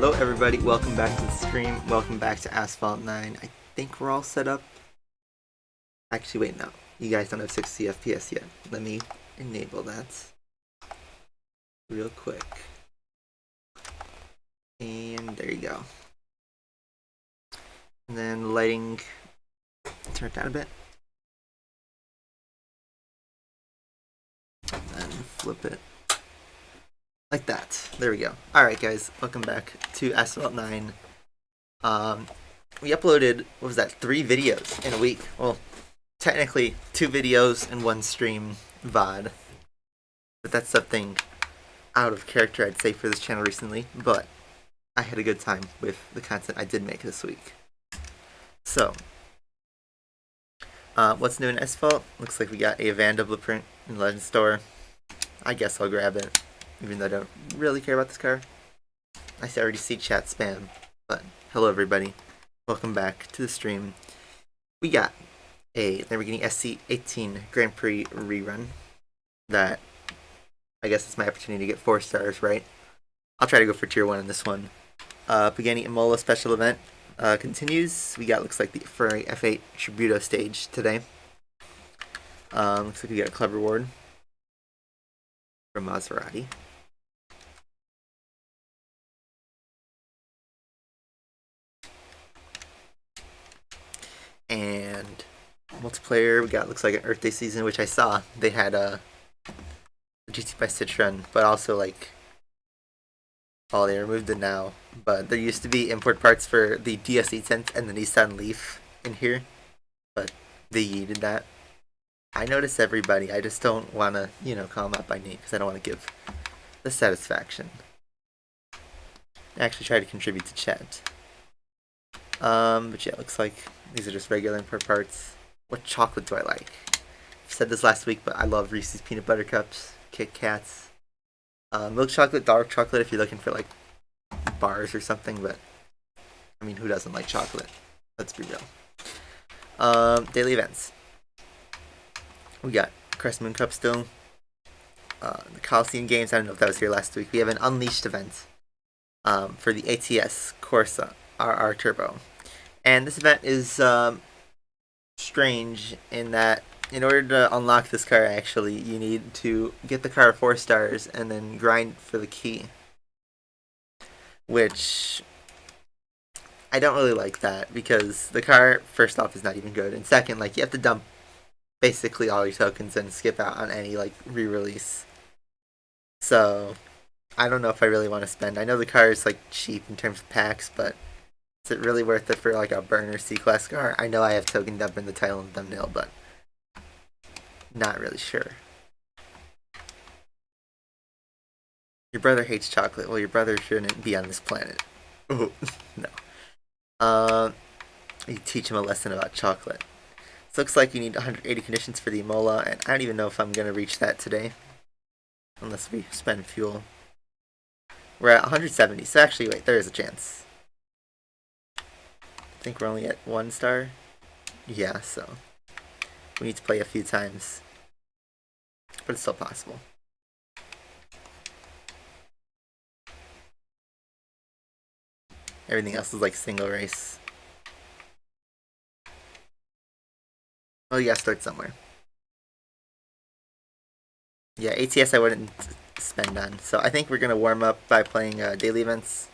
Hello everybody, welcome back to the stream, welcome back to Asphalt 9. I think we're all set up. Actually, wait, no. You guys don't have 60 FPS yet. Let me enable that real quick. And there you go. And then lighting, turn it down a bit. And then flip it. Like that. There we go. Alright guys, welcome back to Asphalt 9. We uploaded, what was that, 3 videos in a week. Well, technically 2 videos and 1 stream VOD. But that's something out of character, I'd say, for this channel recently. But I had a good time with the content I did make this week. So, what's new in Asphalt? Looks like we got a Vanda blueprint in Legend Store. I guess I'll grab it, even though I don't really care about this car. I already see chat spam, but hello everybody. Welcome back to the stream. We got a Lamborghini SC18 Grand Prix rerun that I guess it's my opportunity to get 4 stars, right? I'll try to go for tier 1 in this one. Pagani Imola special event continues. We got, looks like, the Ferrari F8 Tributo stage today. Looks like we got a club reward from Maserati. And multiplayer, we got, looks like, an Earth Day season, which I saw. They had a GT by Citroen, but also, like, oh, they removed it now. But there used to be import parts for the DS8 and the Nissan Leaf in here, but they yeeted that. I notice everybody. I just don't want to, you know, call them out by name because I don't want to give the satisfaction. I actually try to contribute to chat. But yeah, it looks like these are just regular import parts. What chocolate do I like? I've said this last week, but I love Reese's Peanut Butter Cups, Kit Kats, milk chocolate, dark chocolate if you're looking for like bars or something, but I mean, who doesn't like chocolate? Let's be real. Daily events. We got Crest Moon Cup still. The Coliseum Games, I don't know if that was here last week. We have an Unleashed event for the ATS Corsa RR Turbo. And this event is strange in that in order to unlock this car, actually, you need to get the car 4 stars and then grind for the key. Which I don't really like that because the car, first off, is not even good. And second, like, you have to dump basically all your tokens and skip out on any, like, re-release. So, I don't know if I really want to spend. I know the car is, like, cheap in terms of packs, but is it really worth it for, like, a burner C-Class car? I know I have token dump in the title and thumbnail, but not really sure. Your brother hates chocolate. Well, your brother shouldn't be on this planet. Ooh, no. You teach him a lesson about chocolate. So looks like you need 180 conditions for the Imola, and I don't even know if I'm going to reach that today. Unless we spend fuel. We're at 170, so actually, wait, there is a chance. I think we're only at 1 star. Yeah, so we need to play a few times. But it's still possible. Everything else is like single race. Oh, you gotta start somewhere. Yeah, ATS I wouldn't spend on. So I think we're gonna warm up by playing daily events.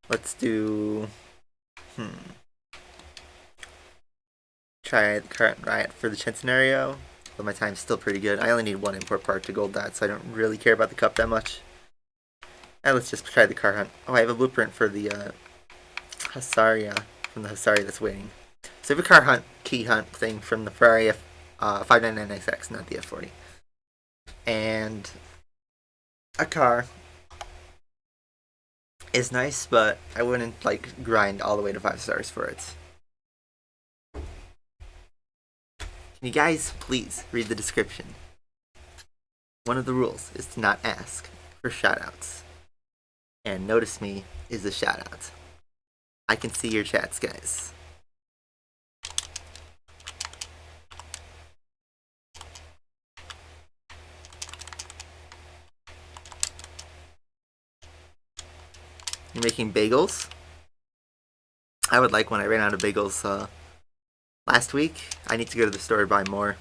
Let's do... Try the current Riot for the Centenario. But my time's still pretty good. I only need 1 import part to gold that, so I don't really care about the cup that much. And let's just try the car hunt. Oh, I have a blueprint for the Husaria, from the Husaria that's waiting. So I have a car hunt, key hunt thing from the Ferrari 599XX, not the F40. And a car is nice, but I wouldn't like grind all the way to 5 stars for it. Can you guys please read the description? One of the rules is to not ask for shoutouts. And notice me is a shoutout. I can see your chats, guys. You're making bagels? I would like one. I ran out of bagels last week. I need to go to the store and buy more.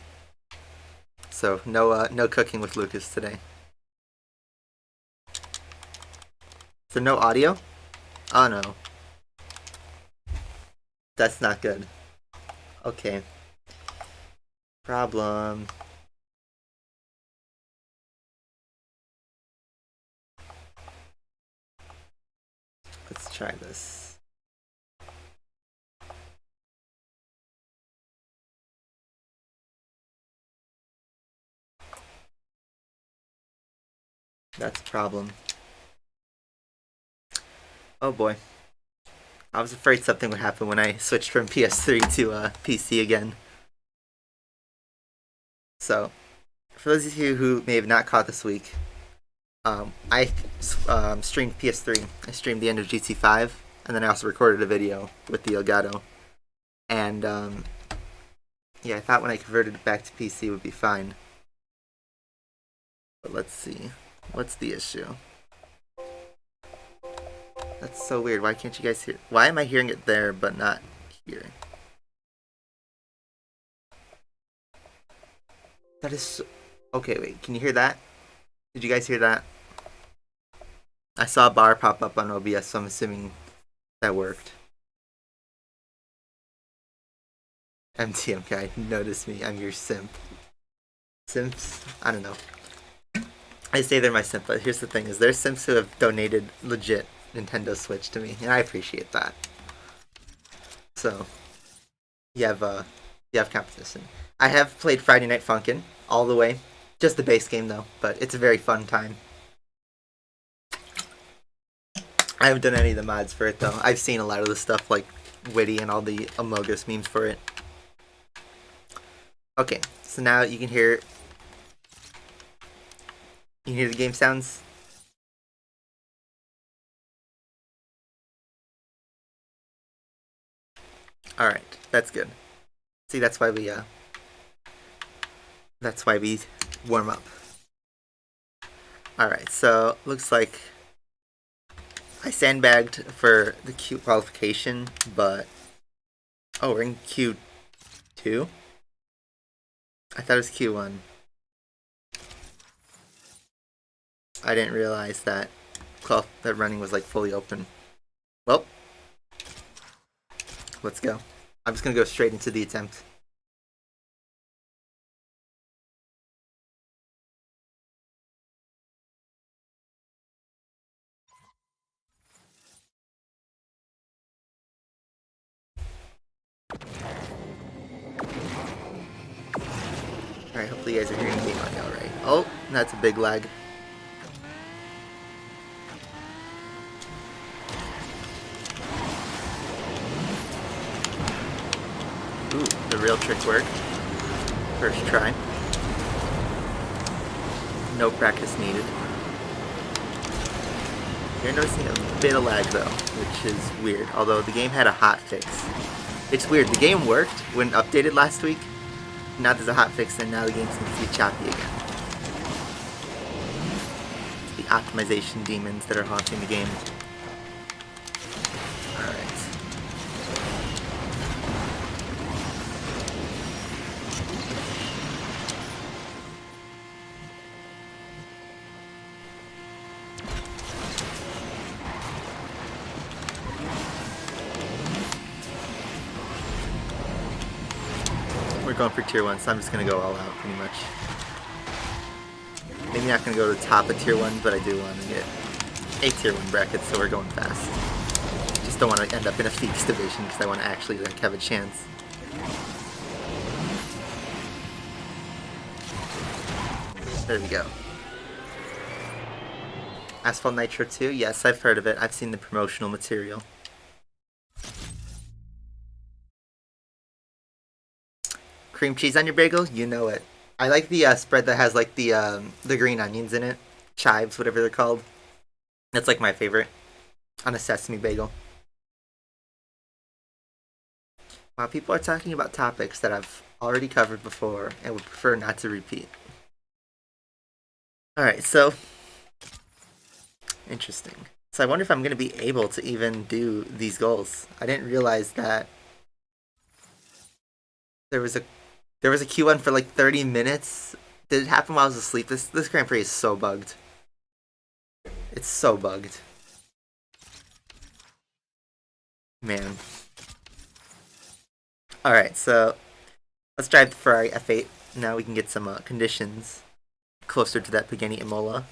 So no cooking with Lucas today. So no audio? Oh no. That's not good. Okay. Problem. Let's try this. That's a problem. Oh boy. I was afraid something would happen when I switched from PS3 to PC again. So, for those of you who may have not caught this week, I streamed PS3. I streamed the end of GT5, and then I also recorded a video with the Elgato. And yeah, I thought when I converted it back to PC it would be fine. But let's see. What's the issue? That's so weird. Why can't you guys hear? Why am I hearing it there but not here? That is so... Okay, wait. Can you hear that? Did you guys hear that? I saw a bar pop up on OBS, so I'm assuming that worked. MTMK, notice me. I'm your simp. Simps? I don't know. I say they're my simp, but here's the thing: is there's simps who have donated legit Nintendo Switch to me, and I appreciate that. So you have competition. I have played Friday Night Funkin' all the way, just the base game though, but it's a very fun time. I haven't done any of the mods for it though. I've seen a lot of the stuff like Witty and all the Among Us memes for it. Okay, so now you can hear the game sounds. Alright, that's good. See, that's why we warm up. Alright, so looks like I sandbagged for the Q qualification, but oh, we're in Q2? I thought it was Q1. I didn't realize that running was like fully open. Well, let's go. I'm just gonna go straight into the attempt. Alright, hopefully you guys are hearing the game audio alright. Oh, that's a big lag. Ooh, the real trick worked. First try. No practice needed. You're noticing a bit of lag though, which is weird. Although the game had a hotfix. It's weird, the game worked when updated last week. Now there's a hotfix and now the game seems to be choppy again. It's the optimization demons that are haunting the game. Alright. We're going for tier 1, so I'm just going to go all out pretty much. Maybe not going to go to the top of tier 1, but I do want to get a tier 1 bracket, so we're going fast. Just don't want to end up in a Feeks division because I want to actually like have a chance. There we go. Asphalt Nitro 2? Yes, I've heard of it. I've seen the promotional material. Cream cheese on your bagel? You know it. I like the spread that has like the green onions in it. Chives, whatever they're called. That's like my favorite. On a sesame bagel. Wow, people are talking about topics that I've already covered before and would prefer not to repeat. Alright, so... Interesting. So I wonder if I'm going to be able to even do these goals. I didn't realize that there was a Q1 for like 30 minutes. Did it happen while I was asleep? This Grand Prix is so bugged. It's so bugged. Man. Alright, so let's drive the Ferrari F8. Now we can get some conditions closer to that Pagani Imola.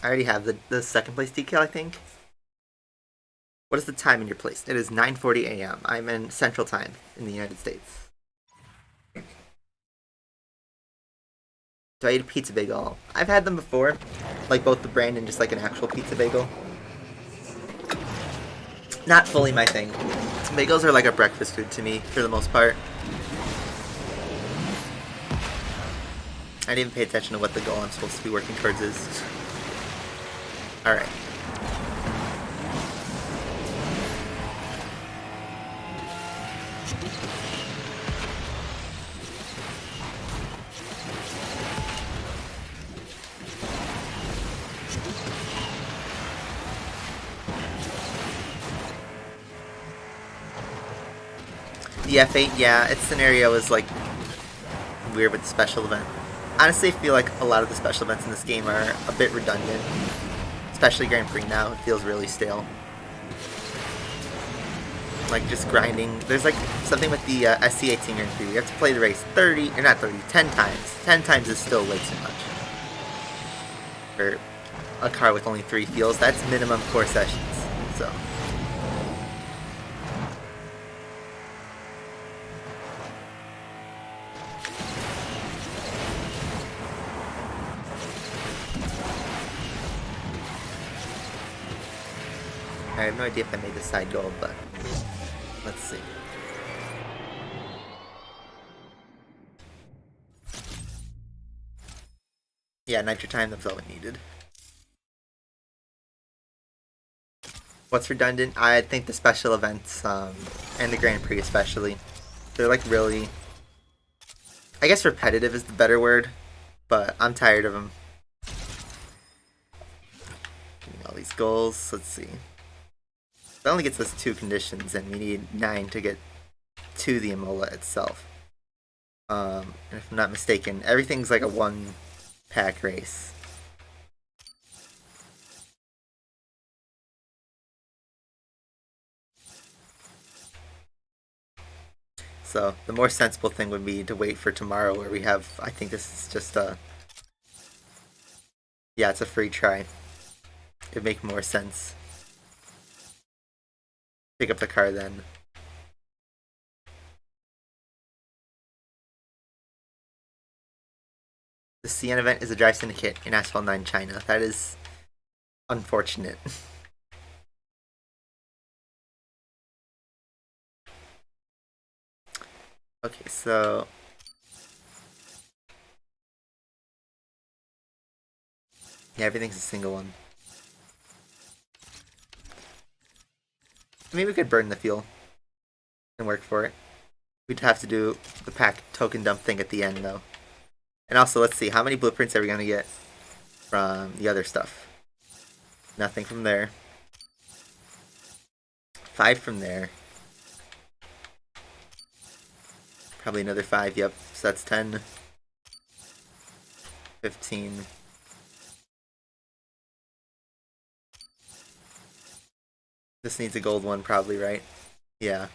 I already have the second place decal, I think. What is the time in your place? It is 9:40 a.m. I'm in Central Time in the United States. Do I eat a pizza bagel? I've had them before, like both the brand and just like an actual pizza bagel. Not fully my thing. Bagels are like a breakfast food to me for the most part. I didn't even pay attention to what the goal I'm supposed to be working towards is. Alright. The F8, yeah, its scenario is like weird with the special event. Honestly, I feel like a lot of the special events in this game are a bit redundant. Especially Grand Prix now, it feels really stale. Like just grinding. There's like something with the SC18 Grand Prix. You have to play the race 10 times. 10 times is still way too much. For a car with only 3 fuels, that's minimum 4 sessions. So. I have no idea if I made the side goal, but let's see. Yeah, nitro time, that's all we needed. What's redundant? I think the special events, and the Grand Prix especially, they're like really, I guess repetitive is the better word, but I'm tired of them. Getting all these goals, let's see. That only gets us 2 conditions, and we need 9 to get to the Imola itself. And if I'm not mistaken, everything's like a 1-pack race. So the more sensible thing would be to wait for tomorrow, where we have, I think this is just a, yeah, it's a free try. It'd make more sense. Pick up the car then. The CN event is a drive syndicate in Asphalt 9 China. That is unfortunate. Okay, so yeah, everything's a single one. Maybe we could burn the fuel and work for it. We'd have to do the pack token dump thing at the end, though. And also, let's see, how many blueprints are we going to get from the other stuff? Nothing from there. 5 from there. Probably another 5, yep. So that's 10. 15. This needs a gold one, probably, right? Yeah.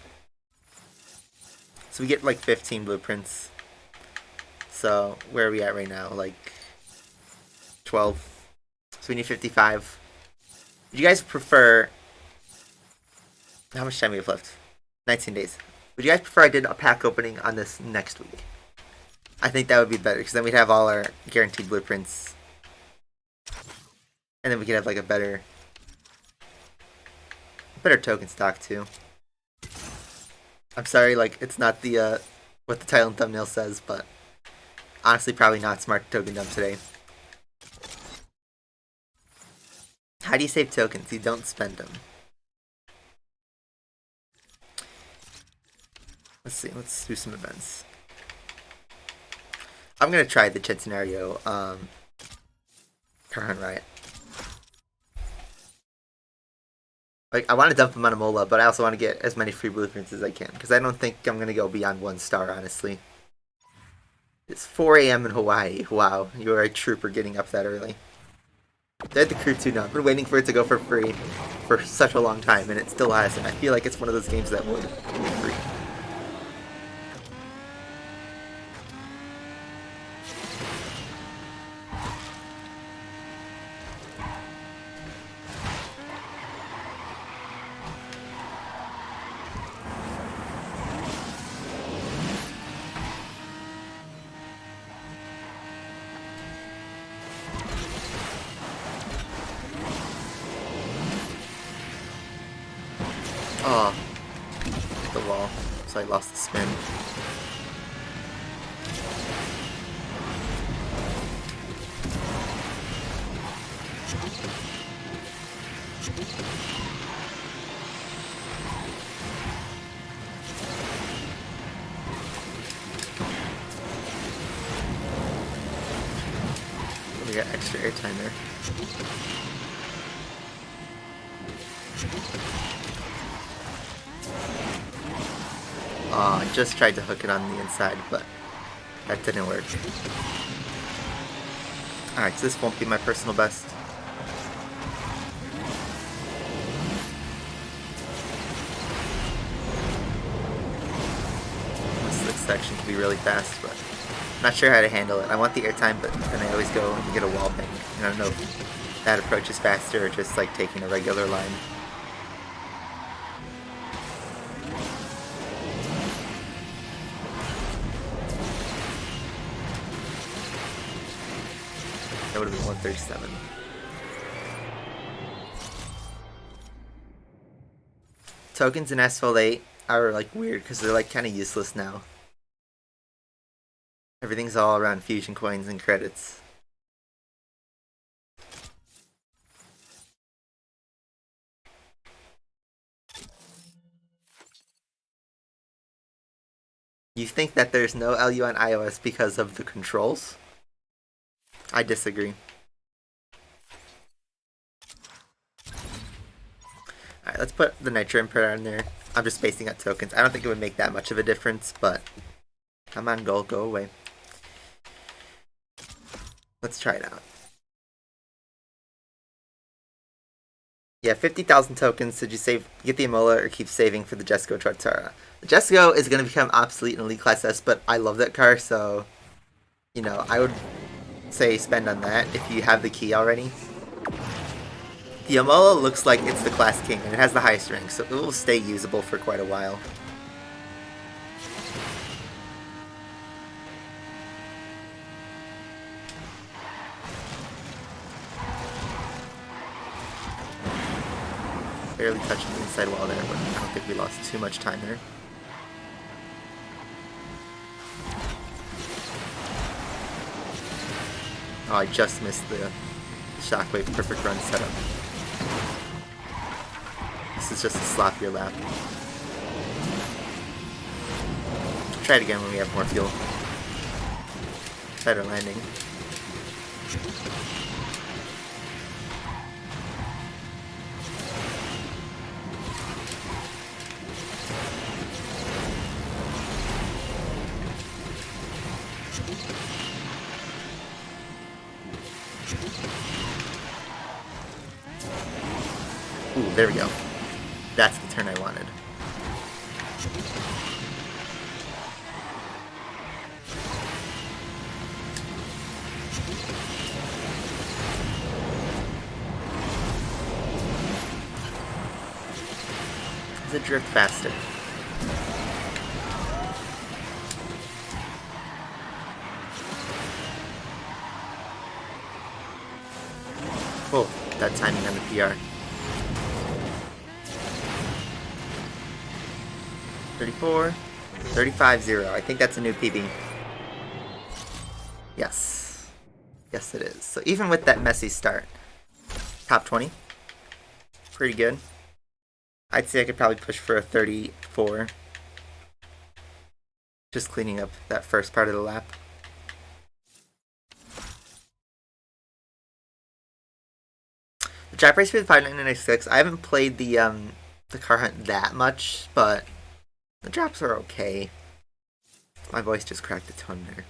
So we get like 15 blueprints. So where are we at right now? Like 12. So we need 55. Would you guys prefer... How much time we have left? 19 days. Would you guys prefer I did a pack opening on this next week? I think that would be better, because then we'd have all our guaranteed blueprints. And then we could have like a better token stock too. I'm sorry, like it's not the what the title and thumbnail says, but honestly probably not smart to token dump today. How do you save tokens? You don't spend them. Let's see, let's do some events. I'm gonna try the Chet scenario. Current Riot. Like, I want to dump him on a Mola, but I also want to get as many free blueprints as I can, because I don't think I'm gonna go beyond 1 star, honestly. It's 4 a.m. in Hawaii. Wow, you're a trooper getting up that early. They had the crew tune up. I've been waiting for it to go for free for such a long time, and it still hasn't. I feel like it's one of those games that would be free. Oh, hit the wall, so I lost the spin. We got extra airtime there. I just tried to hook it on the inside, but that didn't work. Alright, so this won't be my personal best. This section can be really fast, but I'm not sure how to handle it. I want the airtime, but then I always go and get a wall bang. And I don't know if that approach is faster or just like taking a regular line. That would have been 137. Tokens in Asphalt 8 are like weird because they're like kind of useless now. Everything's all around fusion coins and credits. You think that there's no LU on iOS because of the controls? I disagree. Alright, let's put the Nitro Imperator in there. I'm just spacing out tokens. I don't think it would make that much of a difference, but come on, goal, go away. Let's try it out. Yeah, 50,000 tokens. Did you save, get the Amola or keep saving for the Jesko Trotara? The Jesko is going to become obsolete in Elite Class S, but I love that car, so, you know, I would say spend on that if you have the key already. The Amola looks like it's the Class King, and it has the highest rank, so it will stay usable for quite a while. Barely touching the inside wall there, but I don't think we lost too much time there. Oh, I just missed the Shockwave perfect run setup. This is just a sloppier lap. Try it again when we have more fuel. Better landing. Ooh, there we go. That's the turn I wanted. Does it drift faster? Oh, that timing on the PR. 34, 35-0. I think that's a new PB. Yes. Yes, it is. So even with that messy start, top 20. Pretty good. I'd say I could probably push for a 34. Just cleaning up that first part of the lap. Drop race for the 5996. I haven't played the car hunt that much, but the drops are okay. My voice just cracked a ton there.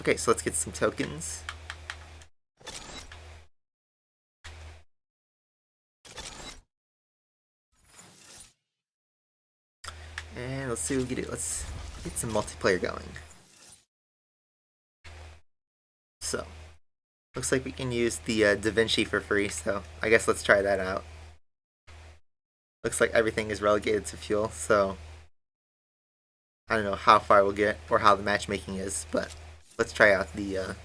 Okay, so let's get some tokens. And let's see what we can do. Let's get some multiplayer going. So, looks like we can use the DaVinci for free, so I guess let's try that out. Looks like everything is relegated to fuel, so I don't know how far we'll get or how the matchmaking is, but let's try out the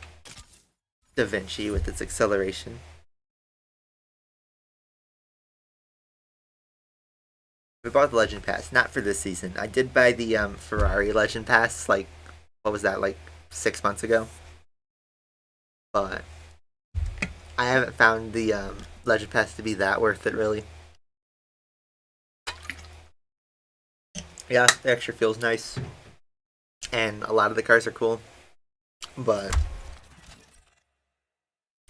DaVinci with its acceleration. We bought the Legend Pass, not for this season. I did buy the Ferrari Legend Pass, like, what was that, like 6 months ago? But I haven't found the Legend Pass to be that worth it, really. Yeah, the extra feels nice. And a lot of the cars are cool. But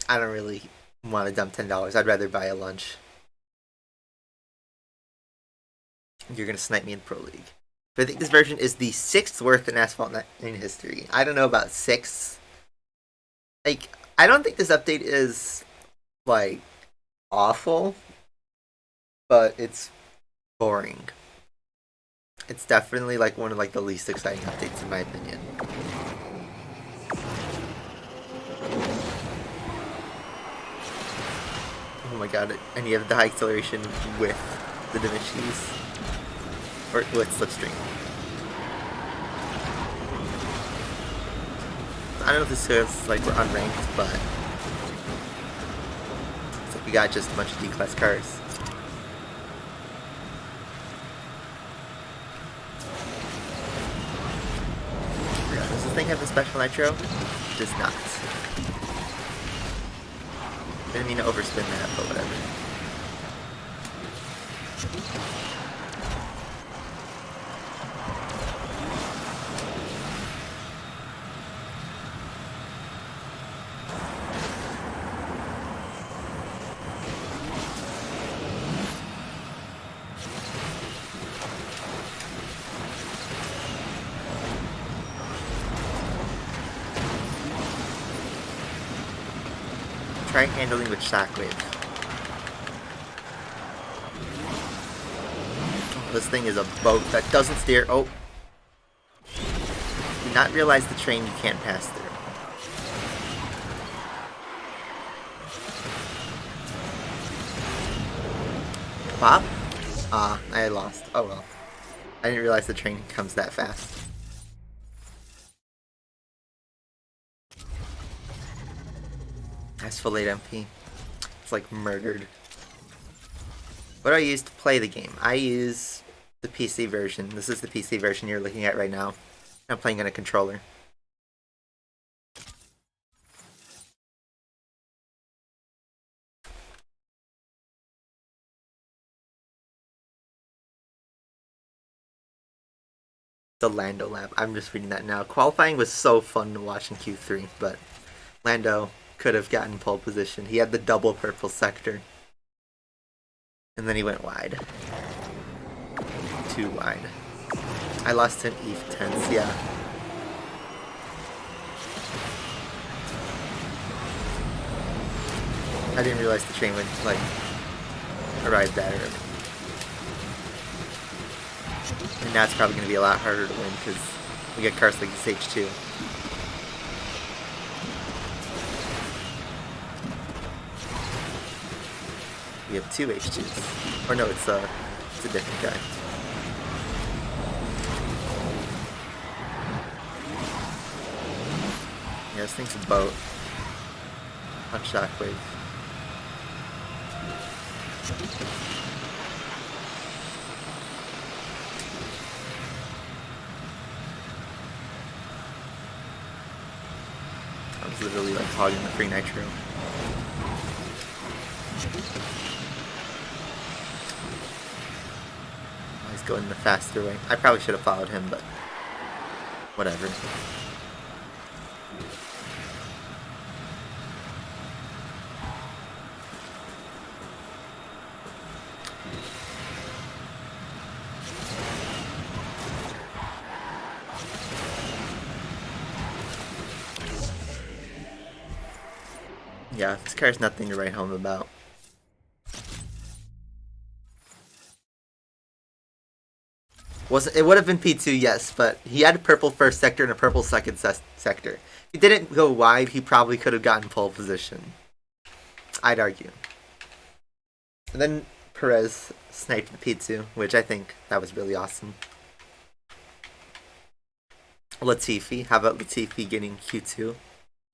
I don't really want to dump $10. I'd rather buy a lunch. You're going to snipe me in Pro League. But I think this version is the 6th worst in Asphalt in history. I don't know about 6th. Like, I don't think this update is, like, awful. But it's boring. It's definitely, like, one of, like, the least exciting updates, in my opinion. Oh my god, and you have the high acceleration with the DaVincis. Or with Slipstream. I don't know if this feels like we're unranked, but it's like we got just a bunch of D-class cars. Does this thing have a special nitro? It does not. Didn't mean to overspin that, but whatever. Try handling with Shockwave. Oh, this thing is a boat that doesn't steer. Oh. Do not realize the train you can't pass through. Pop? Ah, I lost. Oh well. I didn't realize the train comes that fast. Asphalt MP. It's like murdered. What do I use to play the game? I use the PC version. This is the PC version you're looking at right now. I'm playing on a controller. The Lando lap. I'm just reading that now. Qualifying was so fun to watch in Q3, but Lando could have gotten pole position. He had the double purple sector. And then he went wide. Too wide. I lost an Eve tense, yeah. I didn't realize the train would, like, arrive that early. And now it's probably going to be a lot harder to win because we get cars like this H2. We have 2 H2s. Or no, it's a different guy. Yeah, this thing's a boat. On Shockwave. I was literally like hogging the free nitro. He's going the faster way. I probably should have followed him, but whatever. Yeah, this car is nothing to write home about. It would have been P2, yes, but he had a purple first sector and a purple second sector. If he didn't go wide, he probably could have gotten pole position. I'd argue. And then Perez sniped the P2, which I think that was really awesome. Latifi, how about Latifi getting Q2?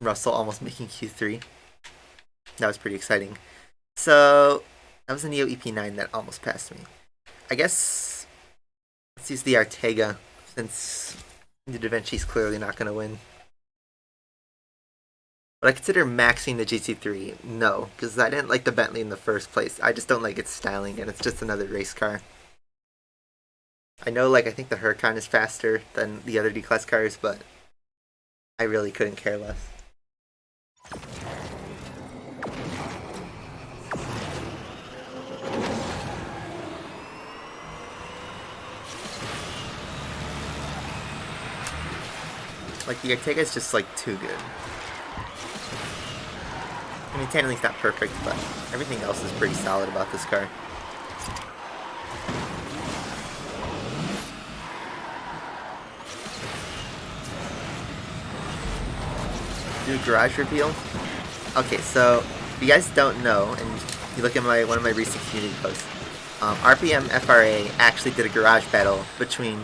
Russell almost making Q3. That was pretty exciting. So, that was a Neo EP9 that almost passed me. I guess, let's use the Artega, since the Da Vinci's clearly not going to win. But I consider maxing the GT3, no, because I didn't like the Bentley in the first place. I just don't like its styling, and it's just another race car. I know, like, I think the Huracan is faster than the other D-Class cars, but I really couldn't care less. Like, the Artega is just, like, too good. I mean, handling's not perfect, but everything else is pretty solid about this car. Do a garage reveal? Okay, so if you guys don't know, and you look at one of my recent community posts, RPM FRA actually did a garage battle between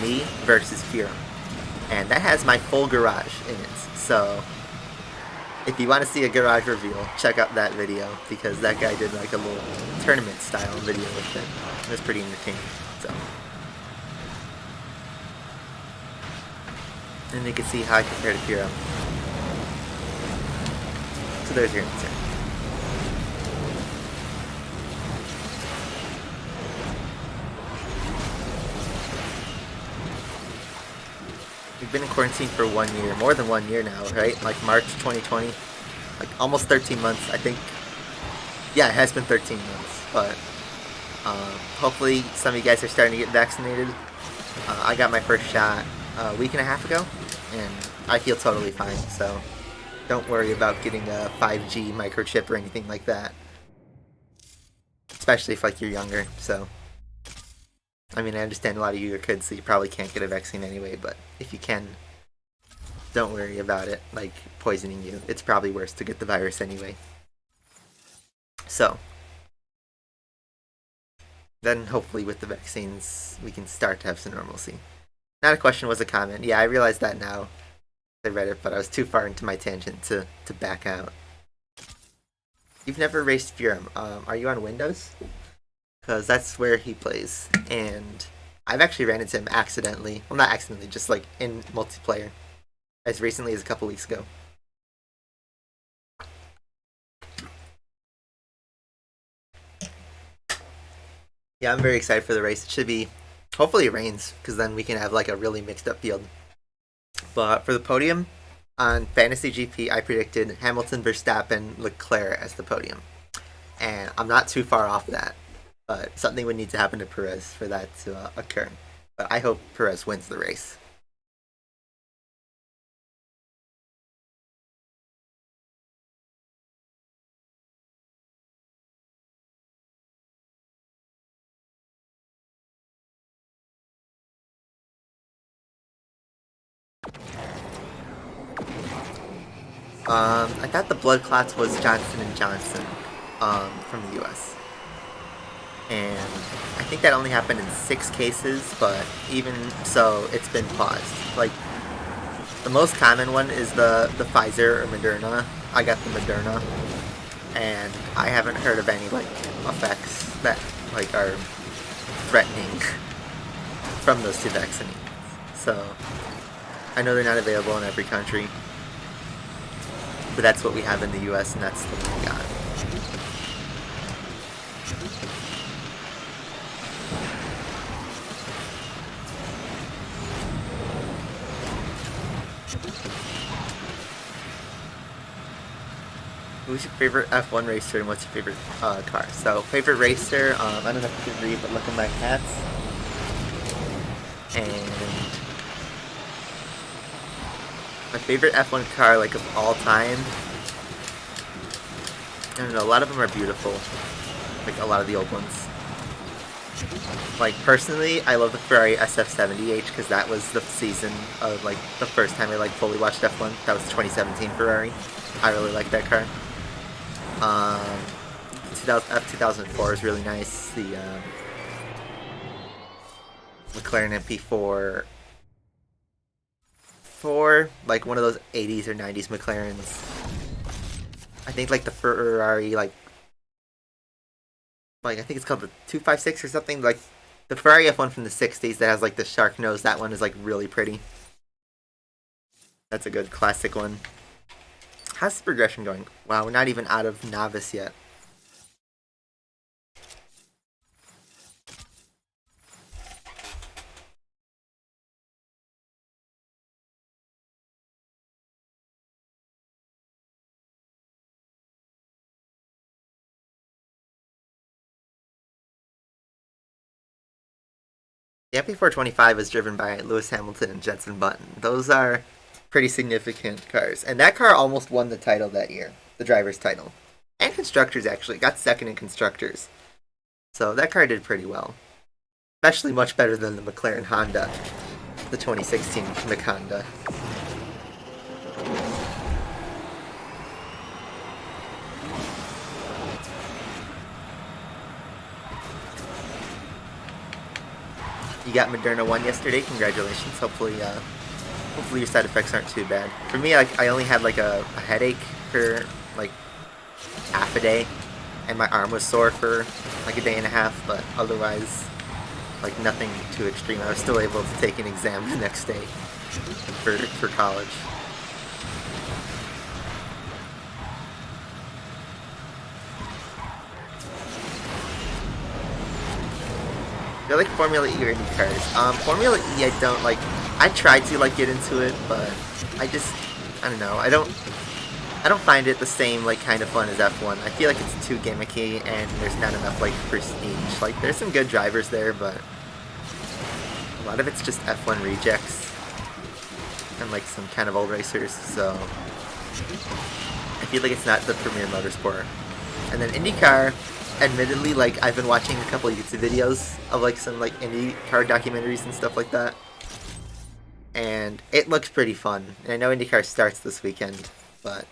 me versus Fira. And that has my full garage in it. So if you want to see a garage reveal, check out that video, because that guy did like a little tournament style video with it. It was pretty entertaining. So, and you can see how I compare to Fira. So there's your answer. We've been in quarantine for 1 year, more than 1 year now, right? Like March 2020, like almost 13 months, I think. Yeah, it has been 13 months, but hopefully some of you guys are starting to get vaccinated. I got my first shot a week and a half ago, and I feel totally fine, so don't worry about getting a 5G microchip or anything like that. Especially if like you're younger, so. I mean, I understand a lot of you are kids, so you probably can't get a vaccine anyway, but if you can, don't worry about it, like, poisoning you. It's probably worse to get the virus anyway. So, then hopefully with the vaccines, we can start to have some normalcy. Not a question, was a comment. Yeah, I realized that now. I read it, but I was too far into my tangent to back out. You've never raced Furum. Are you on Windows? Because that's where he plays, and I've actually ran into him accidentally. Well, not accidentally, just like in multiplayer, as recently as a couple weeks ago. Yeah, I'm very excited for the race. It should be, hopefully it rains, because then we can have like a really mixed up field. But for the podium, on Fantasy GP, I predicted Hamilton, Verstappen, Leclerc as the podium. And I'm not too far off that. But something would need to happen to Perez for that to occur. But I hope Perez wins the race. I thought the blood clots was Johnson & Johnson from the US. And I think that only happened in 6 cases, but even so, it's been paused. Like, the most common one is the Pfizer or Moderna. I got the Moderna, and I haven't heard of any, like, effects that, like, are threatening from those 2 vaccines. So, I know they're not available in every country, but that's what we have in the US, and that's the one we got. Who's your favorite F1 racer and what's your favorite car? So, favorite racer, I don't know if you can read, but look at my hats. And my favorite F1 car, like, of all time, I don't know, a lot of them are beautiful. Like a lot of the old ones. Like personally, I love the Ferrari SF70H because that was the season of like the first time I like fully watched F1. That was 2017 Ferrari. I really like that car. 2004 is really nice. The McLaren MP4, like one of those 80s or 90s McLarens. I think like the Ferrari like I think it's called the 256 or something, like the Ferrari F1 from the 60s that has like the shark nose. That one is like really pretty. That's a good classic one. How's the progression going? Wow, we're not even out of novice yet. The MP425 is driven by Lewis Hamilton and Jenson Button. Those are pretty significant cars. And that car almost won the title that year, the driver's title. And constructors, actually. Got second in constructors. So that car did pretty well. Especially much better than the McLaren Honda, the 2016 Honda. You got Moderna 1 yesterday. Congratulations. Hopefully your side effects aren't too bad. For me, like I only had like a headache for like half a day, and my arm was sore for like a day and a half. But otherwise, like nothing too extreme. I was still able to take an exam the next day for college. I like Formula E or IndyCars. Formula E, I don't like. I tried to like get into it, but I don't know. I don't find it the same like kind of fun as F1. I feel like it's too gimmicky, and there's not enough like prestige. Like there's some good drivers there, but a lot of it's just F1 rejects and like some kind of old racers. So I feel like it's not the premier motorsport. And then IndyCar. Admittedly, like I've been watching a couple of YouTube videos of like some like IndyCar documentaries and stuff like that, and it looks pretty fun. And I know IndyCar starts this weekend, but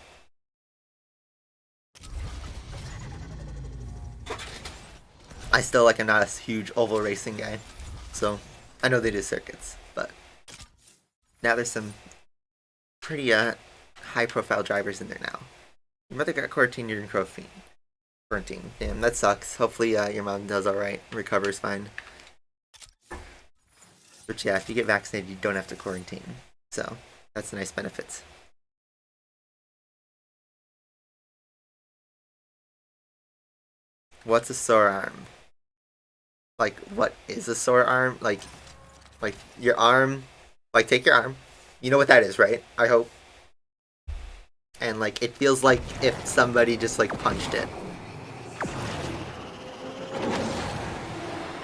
I still like am not a huge oval racing guy, so I know they do circuits, but now there's some pretty high profile drivers in there now. Your mother got quarantined trophy. Damn, that sucks. Hopefully your mom does alright and recovers fine. But yeah, if you get vaccinated, you don't have to quarantine. So, that's a nice benefit. What's a sore arm? Like, what is a sore arm? Like your arm, like take your arm. You know what that is, right? I hope. And like, it feels like if somebody just like punched it.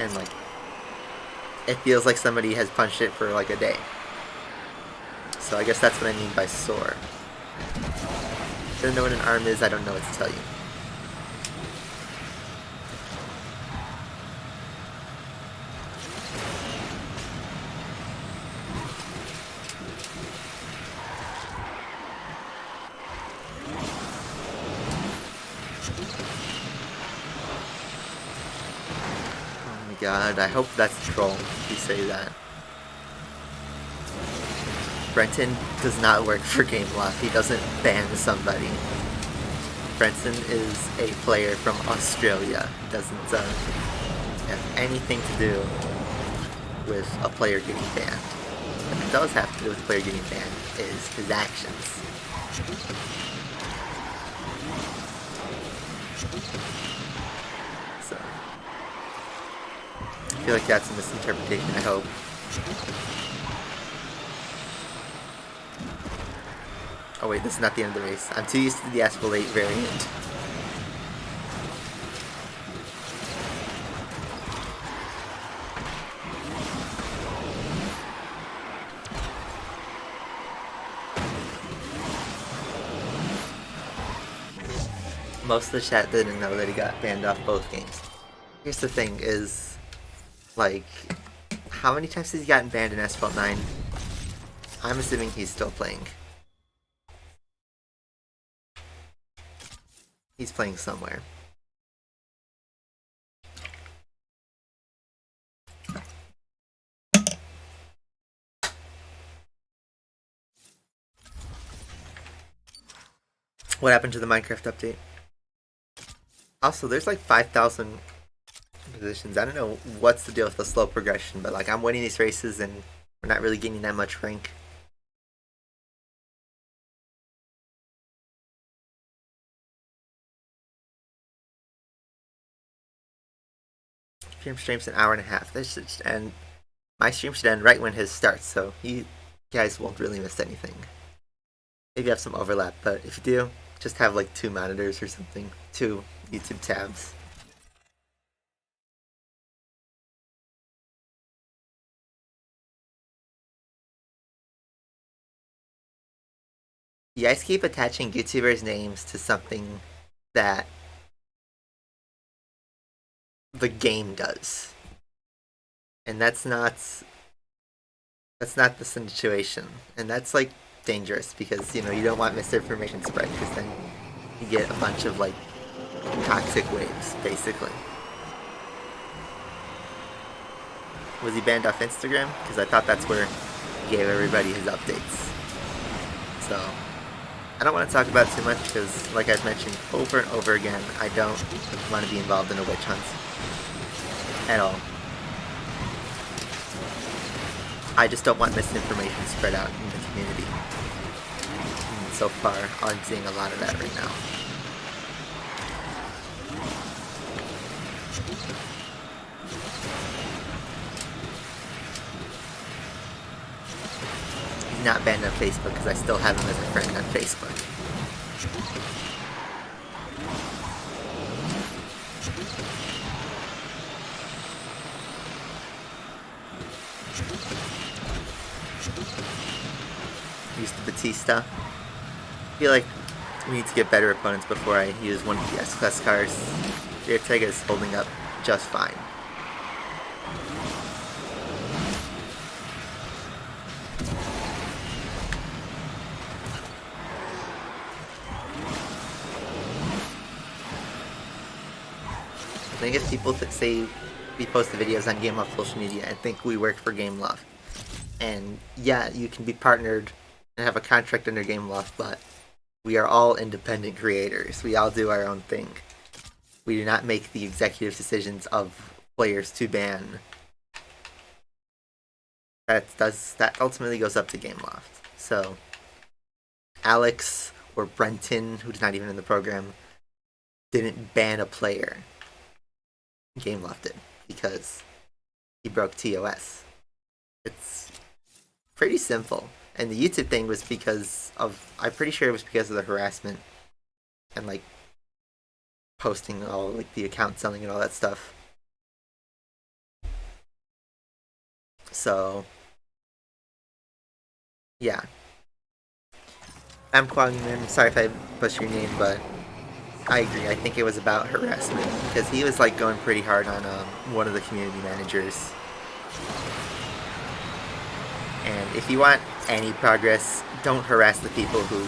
And like it feels like somebody has punched it for like a day. So I guess that's what I mean by sore. If you don't know what an arm is, I don't know what to tell you. God, I hope that's a troll if you say that. Brenton does not work for GameLoft. He doesn't ban somebody. Brenton is a player from Australia. He doesn't have anything to do with a player getting banned. What it does have to do with a player getting banned is his actions. So I feel like that's a misinterpretation, I hope. Oh wait, this is not the end of the race. I'm too used to the Asphalt 8 variant. most of the chat didn't know that he got banned off both games. Here's the thing is, like, how many times has he gotten banned in Asphalt 9? I'm assuming he's still playing. He's playing somewhere. What happened to the Minecraft update? Also, there's like 5,000 positions. I don't know what's the deal with the slow progression, but like I'm winning these races and we're not really gaining that much rank. Stream's an hour and a half. This should end. My stream should end right when his starts, so you guys won't really miss anything. Maybe have some overlap, but if you do, just have like 2 monitors or something, 2 YouTube tabs. You guys keep attaching YouTubers' names to something that the game does. And that's not the situation. And that's like dangerous because, you know, you don't want misinformation spread because then you get a bunch of like toxic waves, basically. Was he banned off Instagram? Because I thought that's where he gave everybody his updates. So I don't want to talk about it too much because, like I've mentioned over and over again, I don't want to be involved in a witch hunt at all. I just don't want misinformation spread out in the community. And so far, I'm seeing a lot of that right now. He's not banned on Facebook because I still have him as a friend on Facebook. Use the Batista. I feel like we need to get better opponents before I use one of the S-Class cars. The Ortega is holding up just fine. I think if people say we post the videos on Game Loft social media, I think we work for Game Loft. And yeah, you can be partnered and have a contract under Game Loft, but we are all independent creators. We all do our own thing. We do not make the executive decisions of players to ban. That ultimately goes up to Game Loft. So Alex or Brenton, who's not even in the program, didn't ban a player. Game Loft did because he broke TOS. It's pretty simple. And the YouTube thing was because of, I'm pretty sure it was because of the harassment and like posting all like the account selling and all that stuff. So yeah. I'm sorry if I butchered your name, but I agree. I think it was about harassment because he was like going pretty hard on one of the community managers. And if you want any progress, don't harass the people who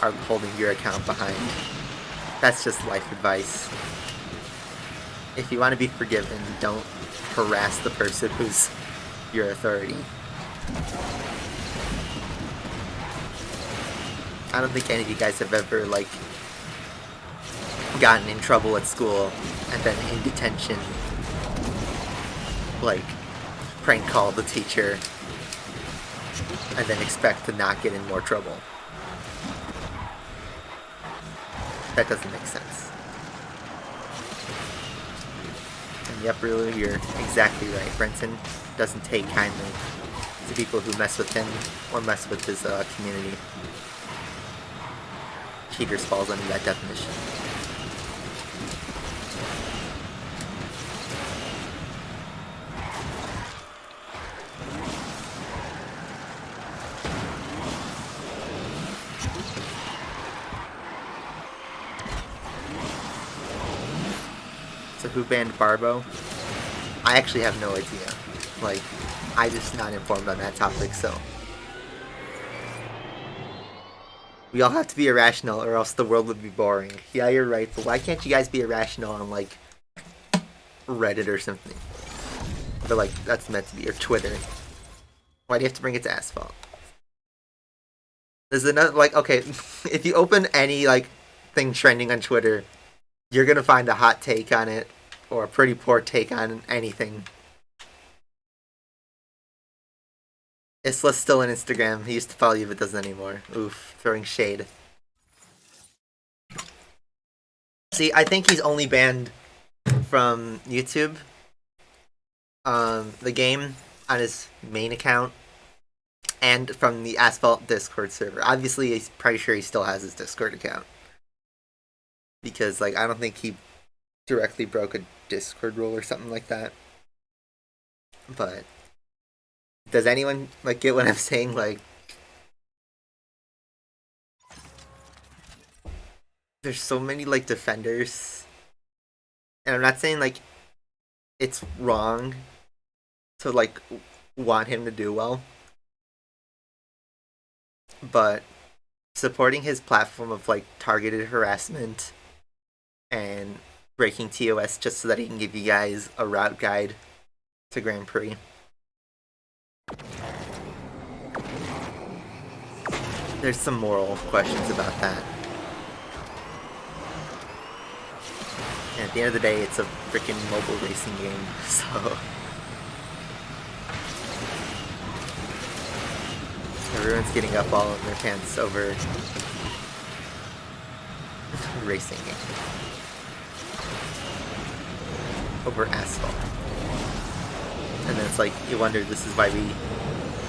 are holding your account behind. That's just life advice. If you want to be forgiven, don't harass the person who's your authority. I don't think any of you guys have ever like gotten in trouble at school and then in detention like prank call the teacher and then expect to not get in more trouble. That doesn't make sense. And yep, really, you're exactly right. Brenton doesn't take kindly to people who mess with him or mess with his community. Cheaters falls under that definition. So who banned Barbo? I actually have no idea. Like, I just not informed on that topic, so. We all have to be irrational or else the world would be boring. Yeah, you're right, but why can't you guys be irrational on, like, Reddit or something? But, like, that's meant to be, or Twitter. Why do you have to bring it to Asphalt? There's another, like, okay, if you open any, like, thing trending on Twitter, you're gonna find a hot take on it, or a pretty poor take on anything. Isla's still on Instagram. He used to follow you, but doesn't anymore. Oof, throwing shade. See, I think he's only banned from YouTube. The game on his main account, and from the Asphalt Discord server. Obviously, he's pretty sure he still has his Discord account. Because, like, I don't think he directly broke a Discord rule or something like that. But does anyone, like, get what I'm saying? Like, there's so many, like, defenders. And I'm not saying, like, it's wrong to, like, want him to do well. But supporting his platform of, like, targeted harassment and breaking TOS just so that he can give you guys a route guide to Grand Prix. There's some moral questions about that. And at the end of the day, it's a freaking mobile racing game, so everyone's getting up all in their pants over racing game. Over Asphalt. And then it's like, you wonder, this is why we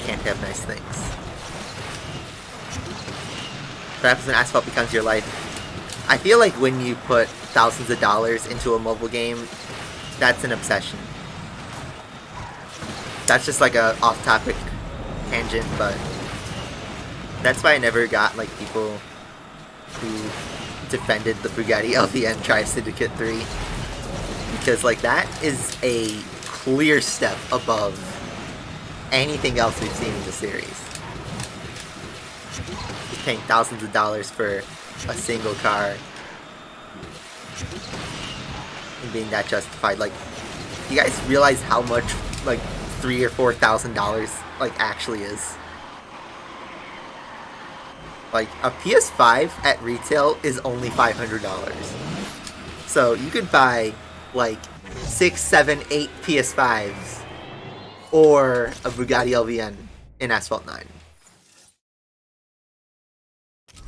can't have nice things. What happens when Asphalt becomes your life? I feel like when you put thousands of dollars into a mobile game, that's an obsession. That's just like a off-topic tangent, but that's why I never got, like, people who defended the Bugatti LVN Drive Syndicate 3. Because, like, that is a clear step above anything else we've seen in the series. Just paying thousands of dollars for a single car and being that justified. Like, you guys realize how much, like, $3,000 or $4,000, like, actually is? Like, a PS5 at retail is only $500. So you could buy, like, 6, 7, 8 PS5s or a Bugatti LVN in Asphalt 9.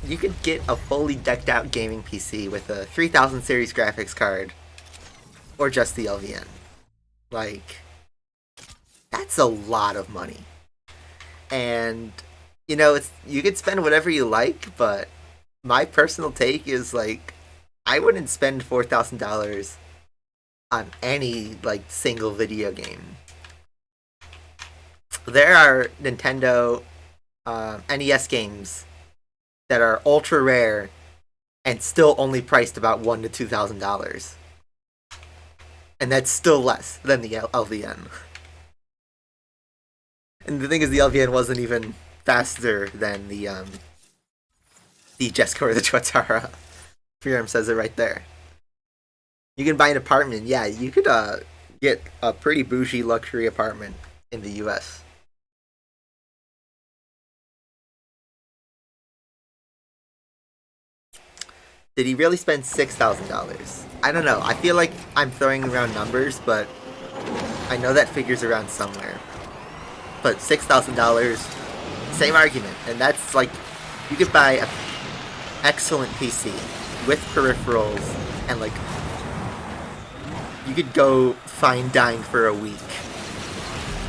You could get a fully decked out gaming PC with a 3000 series graphics card or just the LVN. Like, that's a lot of money. And, you know, it's, you could spend whatever you like, but my personal take is, like, I wouldn't spend $4,000 on any, like, single video game. There are Nintendo NES games that are ultra rare and still only priced about $1,000 to $2,000. And that's still less than the LVN. And the thing is, the LVN wasn't even faster than the Jesko or the Tuatara. Freerm says it right there. You can buy an apartment. Yeah, you could get a pretty bougie luxury apartment in the US. Did he really spend $6,000? I don't know. I feel like I'm throwing around numbers, but I know that figure's around somewhere. But $6,000, same argument. And that's like, you could buy an excellent PC with peripherals and, like, you could go fine dine for a week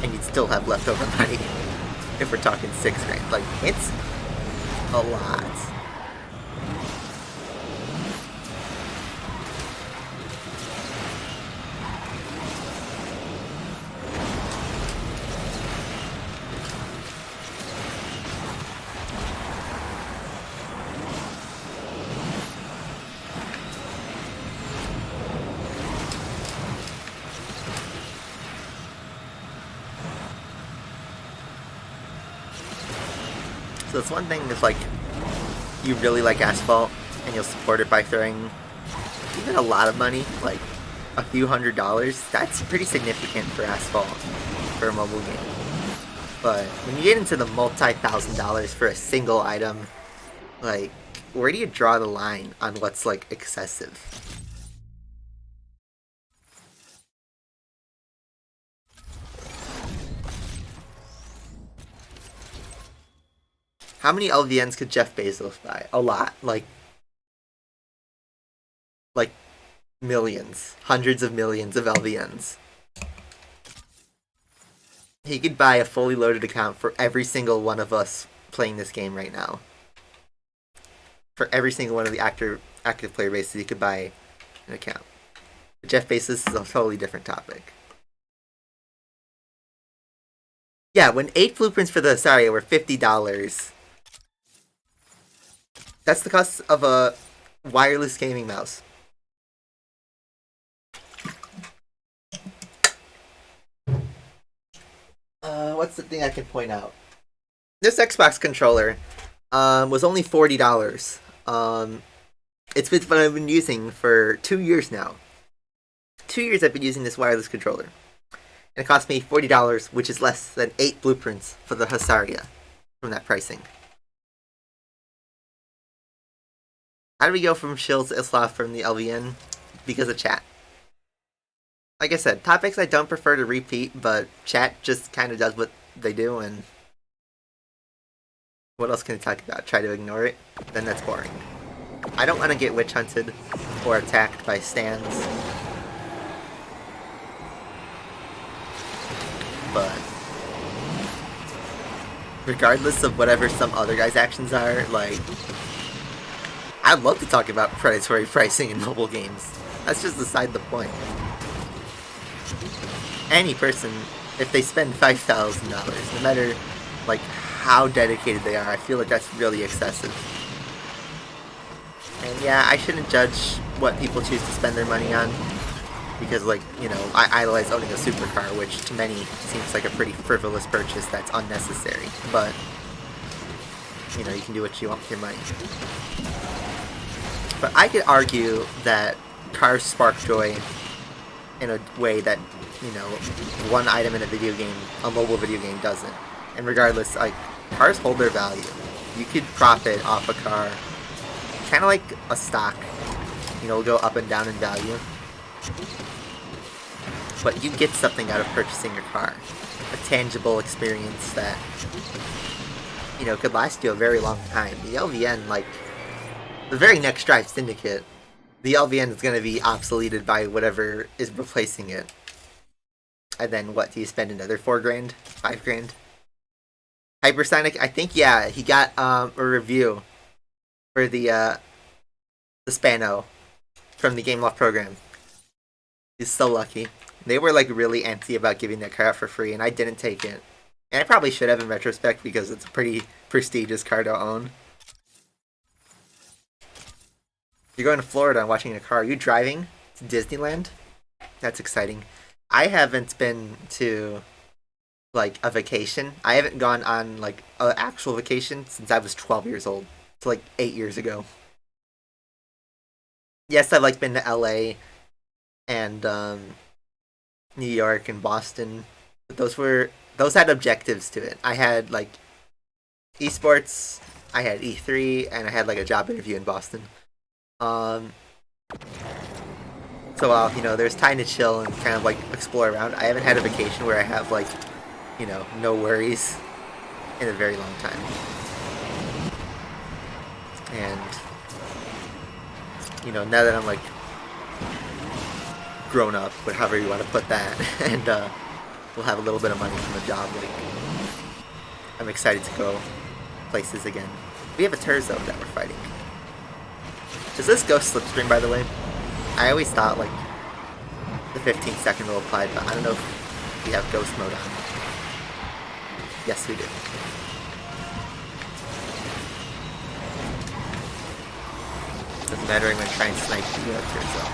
and you'd still have leftover money if we're talking $6,000. Like, it's a lot. So it's one thing if like you really like Asphalt and you'll support it by throwing even a lot of money, like a few $100s. That's pretty significant for Asphalt for a mobile game. But when you get into the multi-$1,000s for a single item, like, where do you draw the line on what's like excessive? How many LVNs could Jeff Bezos buy? A lot. Like millions. Hundreds of millions of LVNs. He could buy a fully loaded account for every single one of us playing this game right now. For every single one of the active player bases, he could buy an account. But Jeff Bezos is a totally different topic. Yeah, when 8 blueprints for the Asaria were $50, that's the cost of a wireless gaming mouse. What's the thing I can point out? This Xbox controller was only $40. It's been what I've been using for 2 years now. 2 years I've been using this wireless controller. And it cost me $40, which is less than 8 blueprints for the Hasaria from that pricing. How do we go from Shield to Isla from the LVN? Because of chat. Like I said, topics I don't prefer to repeat, but chat just kind of does what they do, and what else can I talk about? Try to ignore it? Then that's boring. I don't want to get witch hunted or attacked by stands. But regardless of whatever some other guy's actions are, like, I'd love to talk about predatory pricing in mobile games. That's just beside the point. Any person, if they spend $5,000, no matter like how dedicated they are, I feel like that's really excessive. And yeah, I shouldn't judge what people choose to spend their money on, because, like, you know, I idolize owning a supercar, which to many seems like a pretty frivolous purchase that's unnecessary. But you know, you can do what you want with your money. But I could argue that cars spark joy in a way that, you know, one item in a video game, a mobile video game, doesn't. And regardless, like, cars hold their value. You could profit off a car, kind of like a stock. You know, it'll go up and down in value. But you get something out of purchasing your car. A tangible experience that, you know, could last you a very long time. The LVN, like, the very next Drive Syndicate, the LVN is going to be obsoleted by whatever is replacing it. And then what, do you spend another $4,000? $5,000? Hypersonic, I think, yeah, he got a review for the Spano from the Game Loft program. He's so lucky. They were like really antsy about giving that car out for free, and I didn't take it. And I probably should have in retrospect, because it's a pretty prestigious car to own. You're going to Florida and watching a car. Are you driving to Disneyland? That's exciting. I haven't been to, like, a vacation. I haven't gone on, like, an actual vacation since I was 12 years old. So, like, 8 years ago. Yes, I've, like, been to LA and New York and Boston. But those had objectives to it. I had, like, Esports, I had E3, and I had, like, a job interview in Boston. So, you know, there's time to chill and kind of, like, explore around. I haven't had a vacation where I have, like, you know, no worries in a very long time. And, you know, now that I'm, like, grown up, or however you want to put that, and we'll have a little bit of money from the job, like, I'm excited to go places again. We have a Terzo that we're fighting. Does this Ghost Slipstream, by the way? I always thought, like, the 15-second rule applied, but I don't know if we have Ghost mode on. Yes, we do. Doesn't matter, I'm going to try and snipe the Terzo.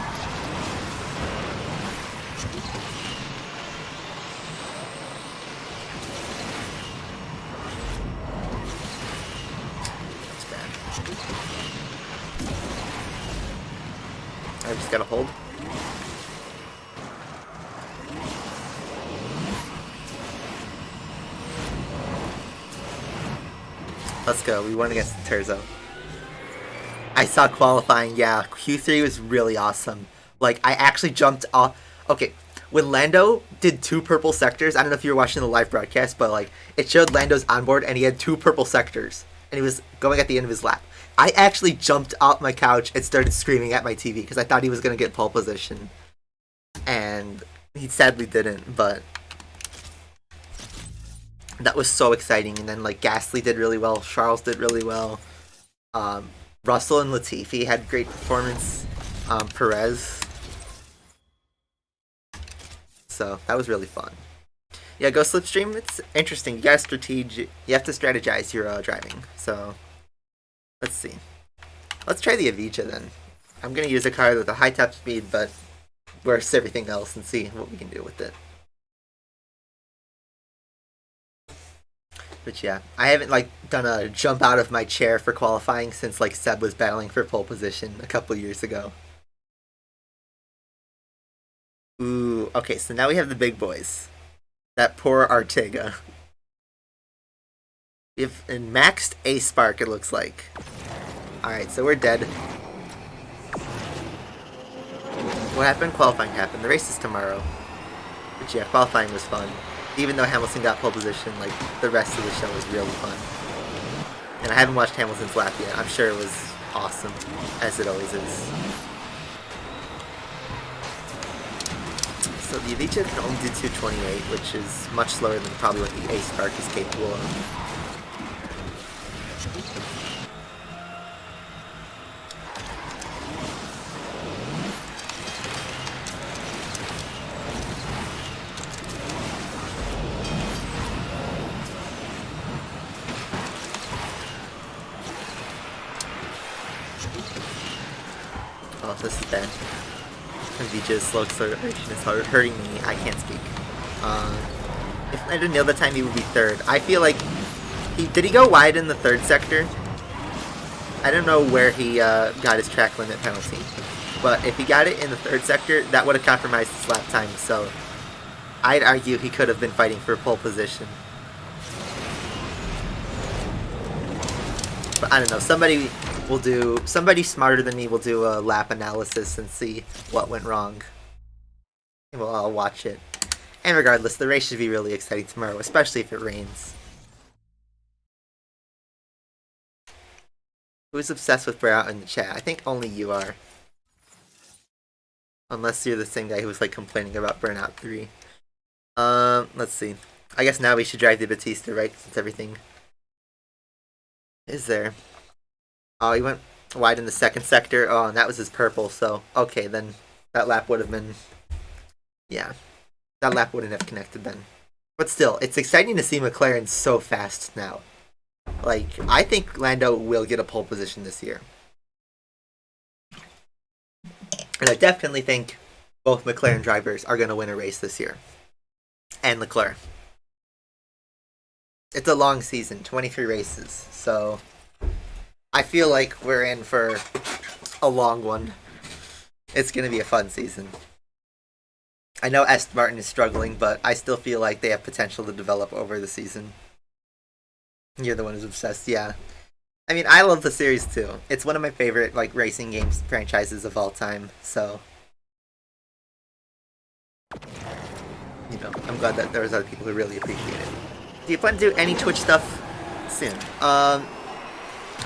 I just gotta hold. Let's go. We won against Terzo. I saw qualifying. Yeah, Q3 was really awesome. Like, I actually jumped off. Okay, when Lando did 2 purple sectors, I don't know if you were watching the live broadcast, but like, it showed Lando's onboard and he had 2 purple sectors. And he was going at the end of his lap. I actually jumped off my couch and started screaming at my TV because I thought he was going to get pole position. And he sadly didn't, but that was so exciting. And then like Gasly did really well, Charles did really well. Russell and Latifi had great performance. Perez. So that was really fun. Yeah, go slipstream. It's interesting. You have to strategize your driving. So let's see. Let's try the Avicha then. I'm gonna use a car with a high top speed, but worse everything else, and see what we can do with it. But yeah, I haven't like done a jump out of my chair for qualifying since like Seb was battling for pole position a couple years ago. Ooh, okay, so now we have the big boys. That poor Artega. If in maxed A spark, it looks like. Alright, so we're dead. What happened? Qualifying happened. The race is tomorrow. But yeah, qualifying was fun. Even though Hamilton got pole position, like, the rest of the show was really fun. And I haven't watched Hamilton's lap yet. I'm sure it was awesome, as it always is. So the Avicha can only do 228, which is much slower than probably what the A Spark is capable of. Oh, this is bad. Avicha's slow acceleration is hurting me. I can't speak. If I didn't nail the time, he would be third. I feel like did he go wide in the third sector? I don't know where he got his track limit penalty, but if he got it in the third sector, that would have compromised his lap time. So I'd argue he could have been fighting for pole position. But I don't know. Somebody smarter than me will do a lap analysis and see what went wrong. And we'll all watch it. And regardless, the race should be really exciting tomorrow, especially if it rains. Who's obsessed with Burnout in the chat? I think only you are. Unless you're the same guy who was like complaining about Burnout 3. Let's see. I guess now we should drive the Batista, right? Since everything is there. Oh, he went wide in the second sector. Oh, and that was his purple, so okay, then that lap would have been... Yeah. That lap wouldn't have connected then. But still, it's exciting to see McLaren so fast now. Like, I think Lando will get a pole position this year. And I definitely think both McLaren drivers are going to win a race this year. And Leclerc. It's a long season, 23 races, so I feel like we're in for a long one. It's going to be a fun season. I know Aston Martin is struggling, but I still feel like they have potential to develop over the season. You're the one who's obsessed, yeah. I mean, I love the series too. It's one of my favorite like racing games franchises of all time, so you know, I'm glad that there's other people who really appreciate it. Do you plan to do any Twitch stuff soon?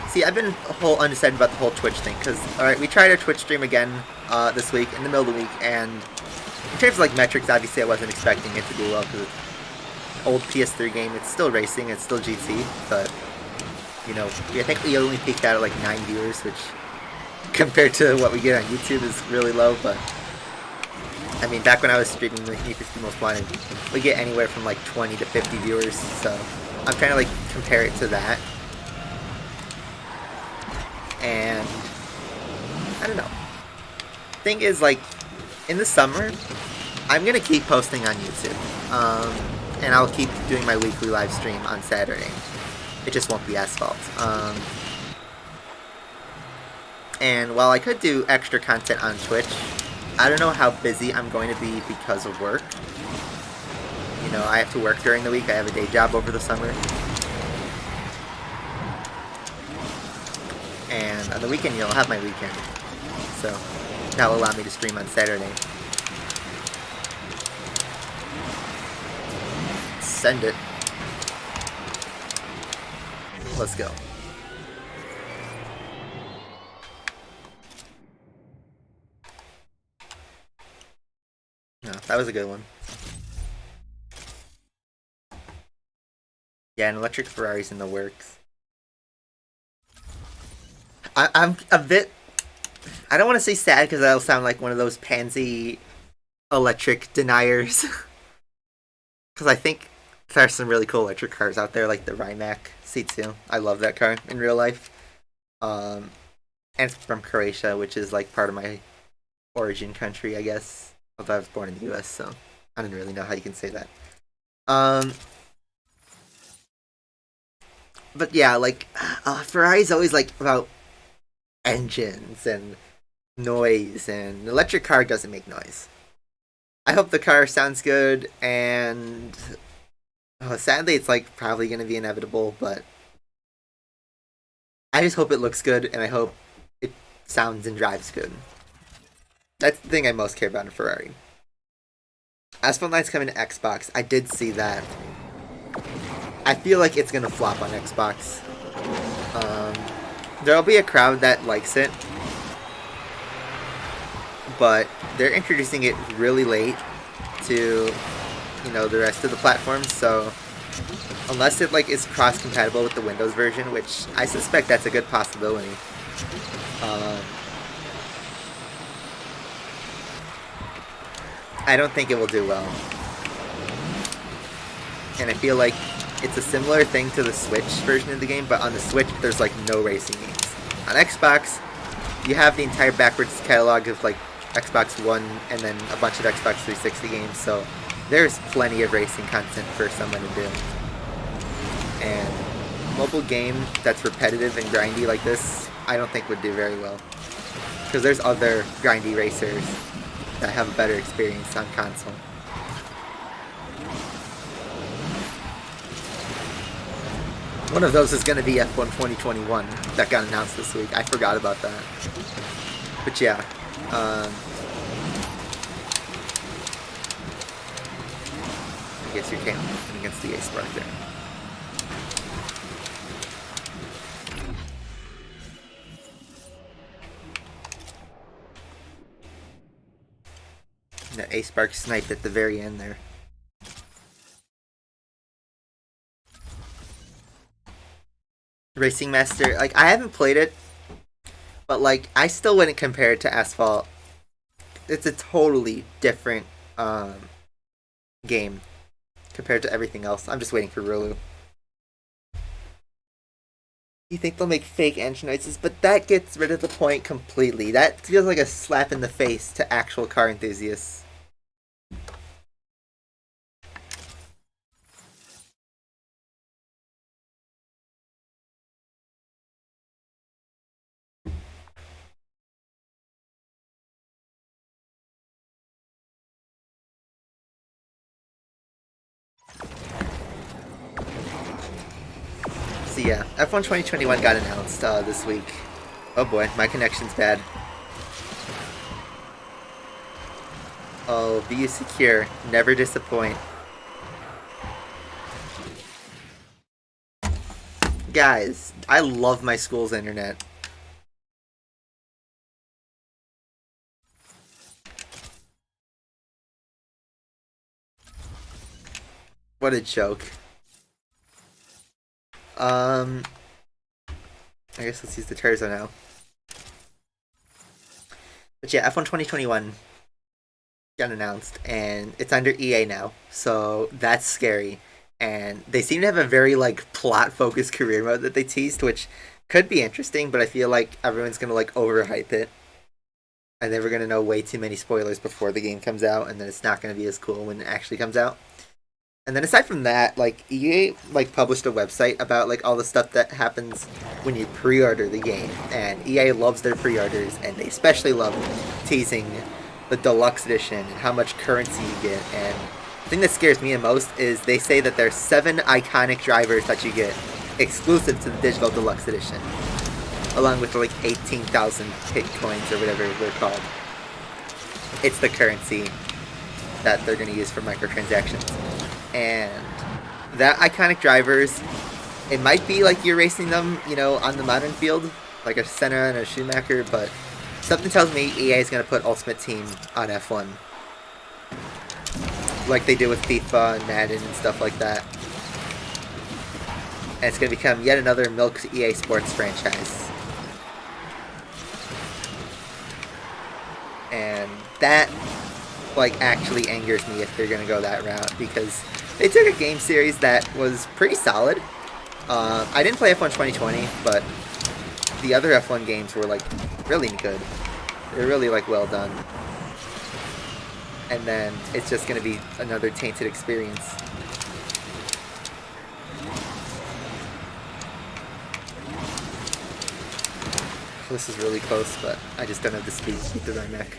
See, I've been a whole undecided about the whole Twitch thing, because, alright, we tried our Twitch stream again this week, in the middle of the week, and in terms of, like, metrics, obviously I wasn't expecting it to do well, because it's an old PS3 game, it's still racing, it's still GT, but, you know, I think we only peaked out at, like, 9 viewers, which, compared to what we get on YouTube, is really low, but, I mean, back when I was streaming the Need for Speed Most Wanted, we get anywhere from, like, 20 to 50 viewers, so I'm trying to, like, compare it to that. And I don't know. Thing is, like, in the summer, I'm gonna keep posting on YouTube, and I'll keep doing my weekly live stream on Saturday. It just won't be Asphalt. And while I could do extra content on Twitch, I don't know how busy I'm going to be because of work. You know, I have to work during the week. I have a day job over the summer. And on the weekend, I'll have my weekend. So that will allow me to stream on Saturday. Send it. Let's go. No, that was a good one. Yeah, an electric Ferrari's in the works. I'm a bit... I don't want to say sad because that'll sound like one of those pansy electric deniers. Because I think there are some really cool electric cars out there, like the Rimac C2. I love that car in real life. And it's from Croatia, which is like part of my origin country, I guess. Although I was born in the US, so I don't really know how you can say that. But yeah, like, Ferrari's always like about engines and noise, and an electric car doesn't make noise. I hope the car sounds good, and sadly it's like probably going to be inevitable, but I just hope it looks good, and I hope it sounds and drives good. That's the thing I most care about in Ferrari. Asphalt 9's coming to Xbox. I did see that. I feel like it's going to flop on Xbox. There'll be a crowd that likes it, but they're introducing it really late to, you know, the rest of the platforms, so unless it like is cross-compatible with the Windows version, which I suspect that's a good possibility, I don't think it will do well. And I feel like it's a similar thing to the Switch version of the game, but on the Switch, there's like no racing games. On Xbox, you have the entire backwards catalog of like Xbox One and then a bunch of Xbox 360 games, so there's plenty of racing content for someone to do. And a mobile game that's repetitive and grindy like this, I don't think would do very well. Because there's other grindy racers that have a better experience on console. One of those is going to be F1 2021 that got announced this week. I forgot about that. But yeah. I guess you can't against the Esports there. The A-Spark sniped at the very end there. Racing Master, like, I haven't played it, but like, I still wouldn't compare it to Asphalt. It's a totally different game compared to everything else. I'm just waiting for Rulu. You think they'll make fake engine noises, but that gets rid of the point completely. That feels like a slap in the face to actual car enthusiasts. So yeah, F1 2021 got announced this week. Oh boy, my connection's bad. Oh, be secure. Never disappoint. Guys, I love my school's internet. What a joke. I guess let's use the Terza now. But yeah, F1 2021 got announced, and it's under EA now, so that's scary. And they seem to have a very like plot-focused career mode that they teased, which could be interesting, but I feel like everyone's gonna like overhype it, and then we're gonna know way too many spoilers before the game comes out, and then it's not gonna be as cool when it actually comes out. And then aside from that, like EA like published a website about like all the stuff that happens when you pre-order the game, and EA loves their pre-orders, and they especially love teasing the deluxe edition and how much currency you get. And the thing that scares me the most is they say that there's 7 iconic drivers that you get exclusive to the digital deluxe edition, along with like 18,000 hit coins or whatever they're called. It's the currency that they're going to use for microtransactions. And that iconic drivers, it might be like you're racing them, you know, on the modern field, like a Senna and a Schumacher, but something tells me EA is going to put Ultimate Team on F1. Like they did with FIFA and Madden and stuff like that. And it's going to become yet another milked EA Sports franchise. And that, like, actually angers me if they're going to go that route, because they took a game series that was pretty solid. I didn't play F1 2020, but the other F1 games were, like, really good. They're really, like, well done. And then it's just going to be another tainted experience. This is really close, but I just don't have the speed to beat the Rimac.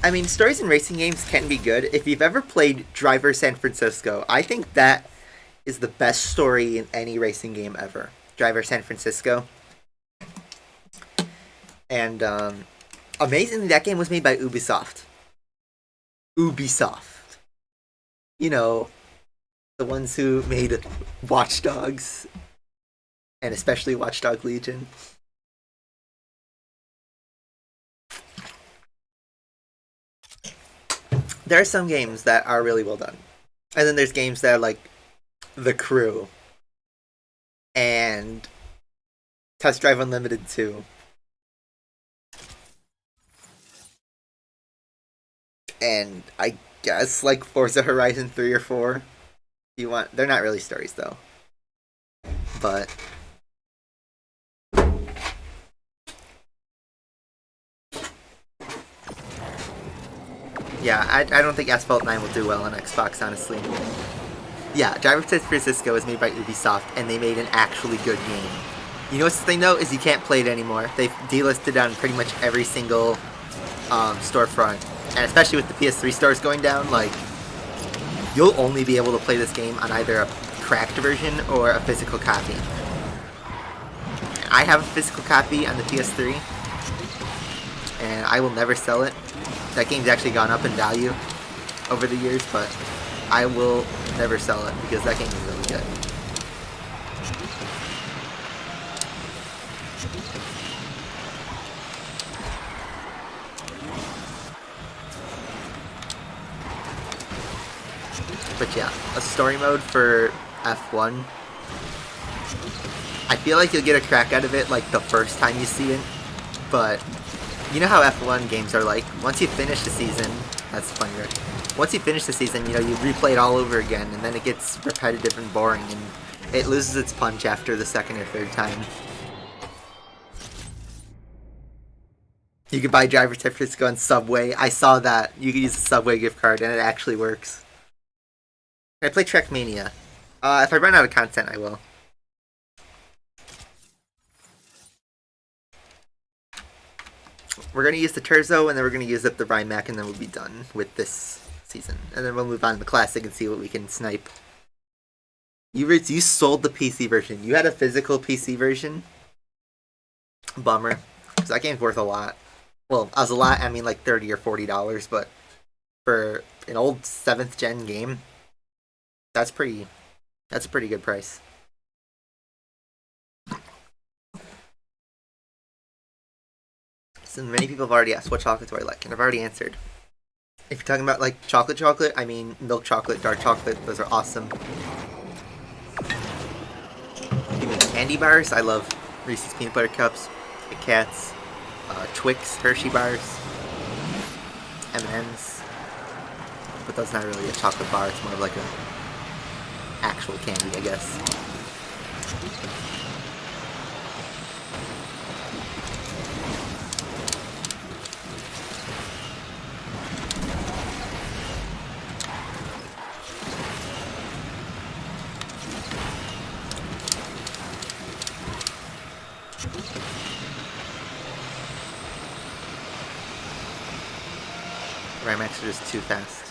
I mean, stories in racing games can be good. If you've ever played Driver San Francisco, I think that is the best story in any racing game ever. Driver San Francisco. And amazingly, that game was made by Ubisoft. Ubisoft. You know, the ones who made Watch Dogs, and especially Watch Dog Legion. There are some games that are really well done. And then there's games that are like The Crew and Test Drive Unlimited 2. And I guess like Forza Horizon 3 or 4. You want, they're not really stories though. But yeah, I don't think Asphalt 9 will do well on Xbox, honestly. Yeah, Driver San Francisco is made by Ubisoft, and they made an actually good game. You know what's the thing, though, is you can't play it anymore. They've delisted on pretty much every single storefront. And especially with the PS3 stores going down, like, you'll only be able to play this game on either a cracked version or a physical copy. I have a physical copy on the PS3, and I will never sell it. That game's actually gone up in value over the years, but I will never sell it because that game is really good. But yeah, a story mode for F1. I feel like you'll get a crack out of it like the first time you see it, but you know how F1 games are like, once you finish the season, that's funny, right? Once you finish the season, you know, you replay it all over again, and then it gets repetitive and boring, and it loses its punch after the second or third time. You could buy Driver San Francisco on Subway. I saw that. You could use the Subway gift card, and it actually works. I play Trackmania. If I run out of content, I will. We're going to use the Terzo, and then we're going to use up the Rimac, and then we'll be done with this season. And then we'll move on to the Classic and see what we can snipe. You sold the PC version. You had a physical PC version? Bummer. Because that game's worth a lot. Well, as a lot, I mean like $30 or $40, but for an old 7th gen game, that's a pretty good price. So many people have already asked what chocolate do I like, and I've already answered. If you're talking about like chocolate, I mean milk chocolate, dark chocolate, those are awesome. If you mean candy bars, I love Reese's Peanut Butter Cups, Kit Kats, Twix, Hershey bars, M&M's. But that's not really a chocolate bar, it's more of like a actual candy, I guess. Rimax are just too fast.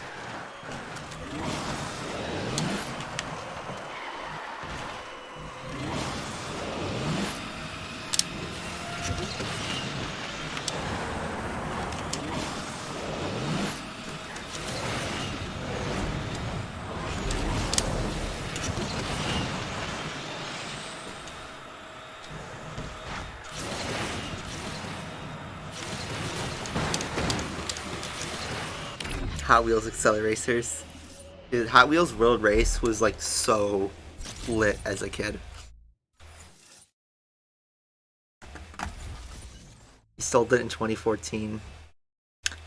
Hot Wheels Acceleracers. Dude, Hot Wheels World Race was like so lit as a kid. He sold it in 2014.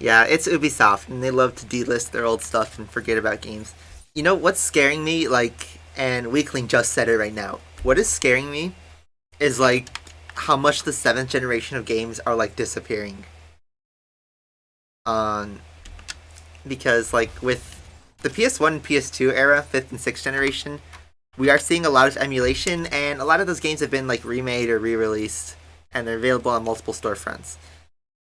Yeah, it's Ubisoft, and they love to delist their old stuff and forget about games. You know what's scaring me? Like, and Weakling just said it right now. What is scaring me is like how much the 7th generation of games are like disappearing. Because like with the PS1 and PS2 era, 5th and 6th generation, we are seeing a lot of emulation, and a lot of those games have been like remade or re-released, and they're available on multiple storefronts.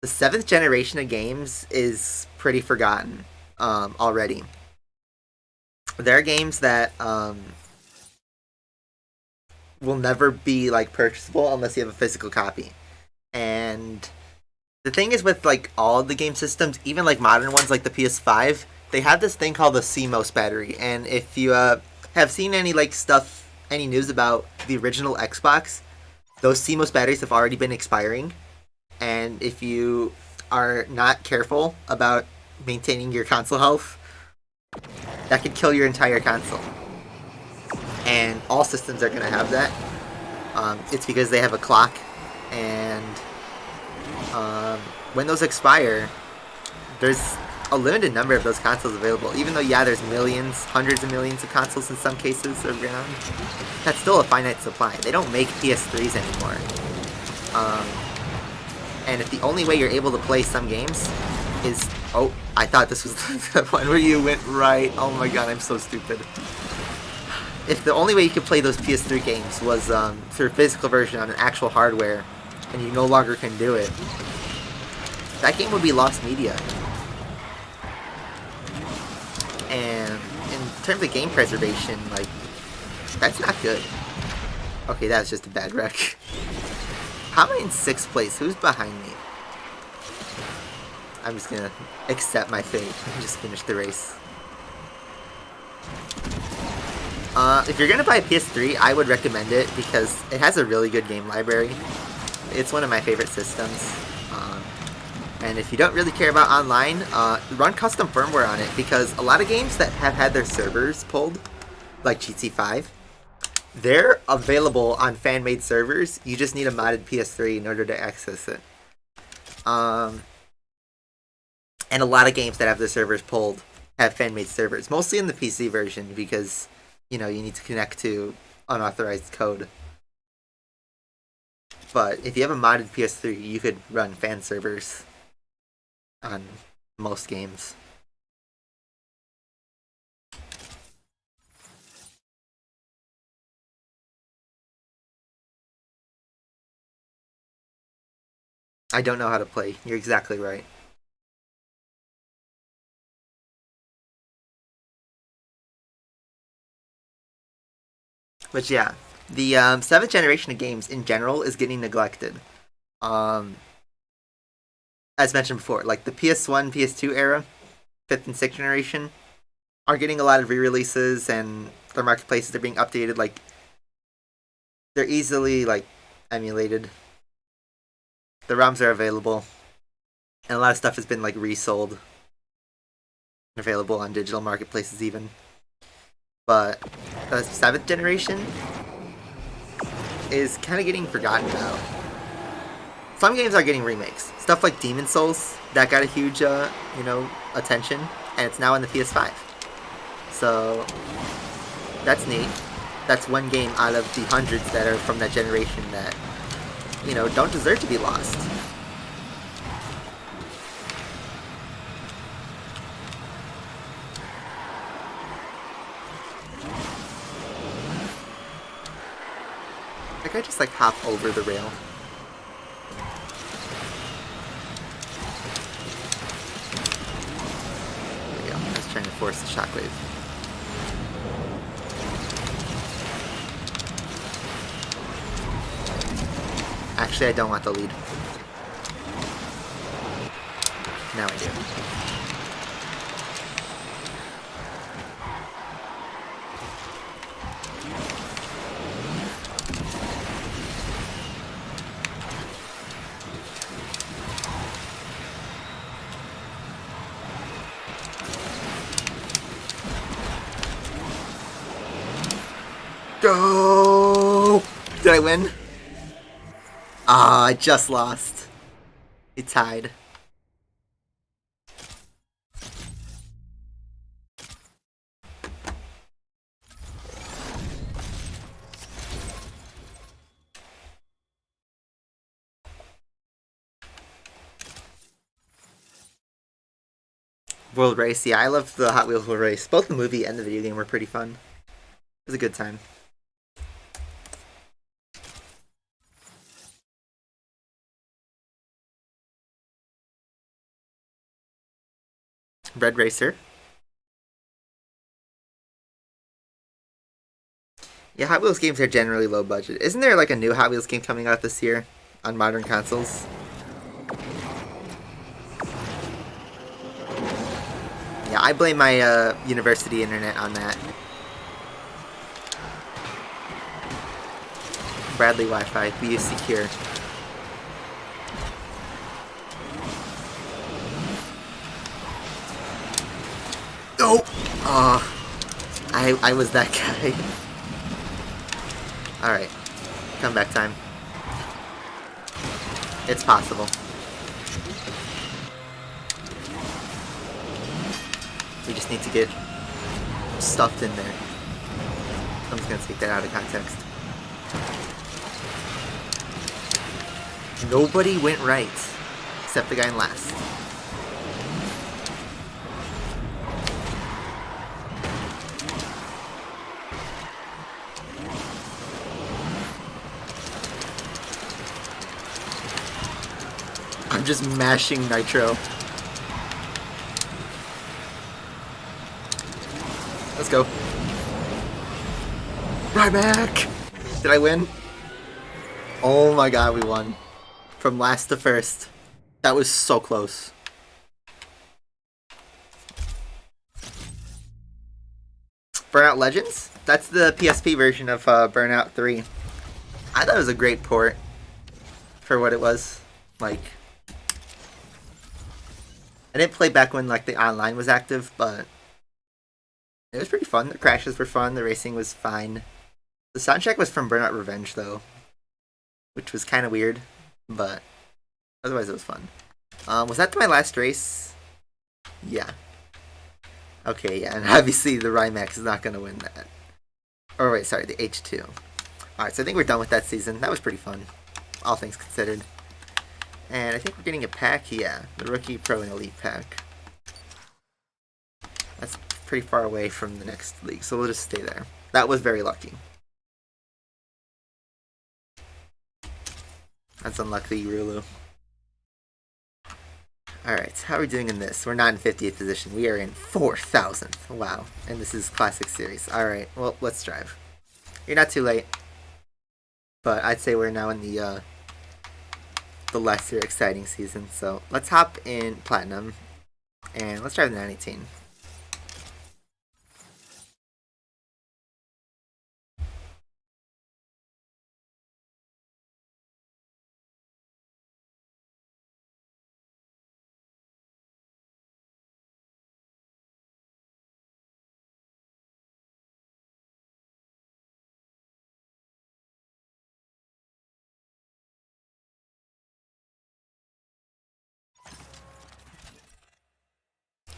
The 7th generation of games is pretty forgotten already. There are games that will never be like purchasable unless you have a physical copy. And the thing is with like all the game systems, even like modern ones like the PS5, they have this thing called the CMOS battery. And if you have seen any like stuff, any news about the original Xbox, those CMOS batteries have already been expiring. And if you are not careful about maintaining your console health, that could kill your entire console. And all systems are going to have that. It's because they have a clock, and when those expire, there's a limited number of those consoles available. Even though, yeah, there's millions, hundreds of millions of consoles in some cases around, that's still a finite supply. They don't make PS3s anymore. And if the only way you're able to play some games is... Oh, I thought this was the one where you went right. Oh my god, I'm so stupid. If the only way you could play those PS3 games was through a physical version on an actual hardware, and you no longer can do it, that game would be lost media. And in terms of game preservation, like, that's not good. Okay, that was just a bad wreck. How am I in 6th place? Who's behind me? I'm just gonna accept my fate and just finish the race. If you're gonna buy a PS3, I would recommend it because it has a really good game library. It's one of my favorite systems. And if you don't really care about online, run custom firmware on it, because a lot of games that have had their servers pulled, like GT5, they're available on fan-made servers. You just need a modded PS3 in order to access it. And a lot of games that have their servers pulled have fan-made servers, mostly in the PC version, because, you know, you need to connect to unauthorized code. But if you have a modded PS3, you could run fan servers on most games. I don't know how to play. You're exactly right. But yeah, the 7th generation of games in general is getting neglected. As mentioned before, like the PS1, PS2 era, 5th and 6th generation, are getting a lot of re-releases, and their marketplaces are being updated. Like, they're easily like emulated. The ROMs are available, and a lot of stuff has been like resold, available on digital marketplaces even. But the 7th generation is kind of getting forgotten about. Some games are getting remakes. Stuff like Demon Souls, that got a huge, attention, and it's now on the PS5. So, that's neat. That's one game out of the hundreds that are from that generation that, don't deserve to be lost. Like, I just, hop over the rail. force the shockwave. Actually, I don't want the lead. Now I do. Go! Did I win? Ah, I just lost. It tied. World Race, yeah, I love the Hot Wheels World Race. Both the movie and the video game were pretty fun. It was a good time. Red Racer. Yeah, Hot Wheels games are generally low budget. Isn't there like a new Hot Wheels game coming out this year on modern consoles? Yeah, I blame my university internet on that. Bradley Wi-Fi, we use secure. Oh! I was that guy. Alright. Comeback time. It's possible. We just need to get stuffed in there. I'm just gonna take that out of context. Nobody went right, except the guy in last. I'm just mashing nitro. Let's go. Right back! Did I win? Oh my god, we won. From last to first. That was so close. Burnout Legends? That's the PSP version of Burnout 3. I thought it was a great port for what it was. Like, I didn't play back when like the online was active, but it was pretty fun. The crashes were fun. The racing was fine. The soundtrack was from Burnout Revenge though, which was kind of weird, but otherwise it was fun. Was that my last race? Yeah. Okay, yeah, and obviously the Rimax is not going to win that. Or wait, sorry, the H2. Alright, so I think we're done with that season. That was pretty fun, all things considered. And I think we're getting a pack, yeah, the Rookie, Pro, and Elite pack. That's pretty far away from the next league, so we'll just stay there. That was very lucky. That's unlucky, Rulu. Alright, how are we doing in this? We're not in 50th position. We are in 4,000th. Wow. And this is Classic Series. Alright, well, let's drive. You're not too late. But I'd say we're now in the lesser exciting season. So let's hop in Platinum. And let's drive the 918.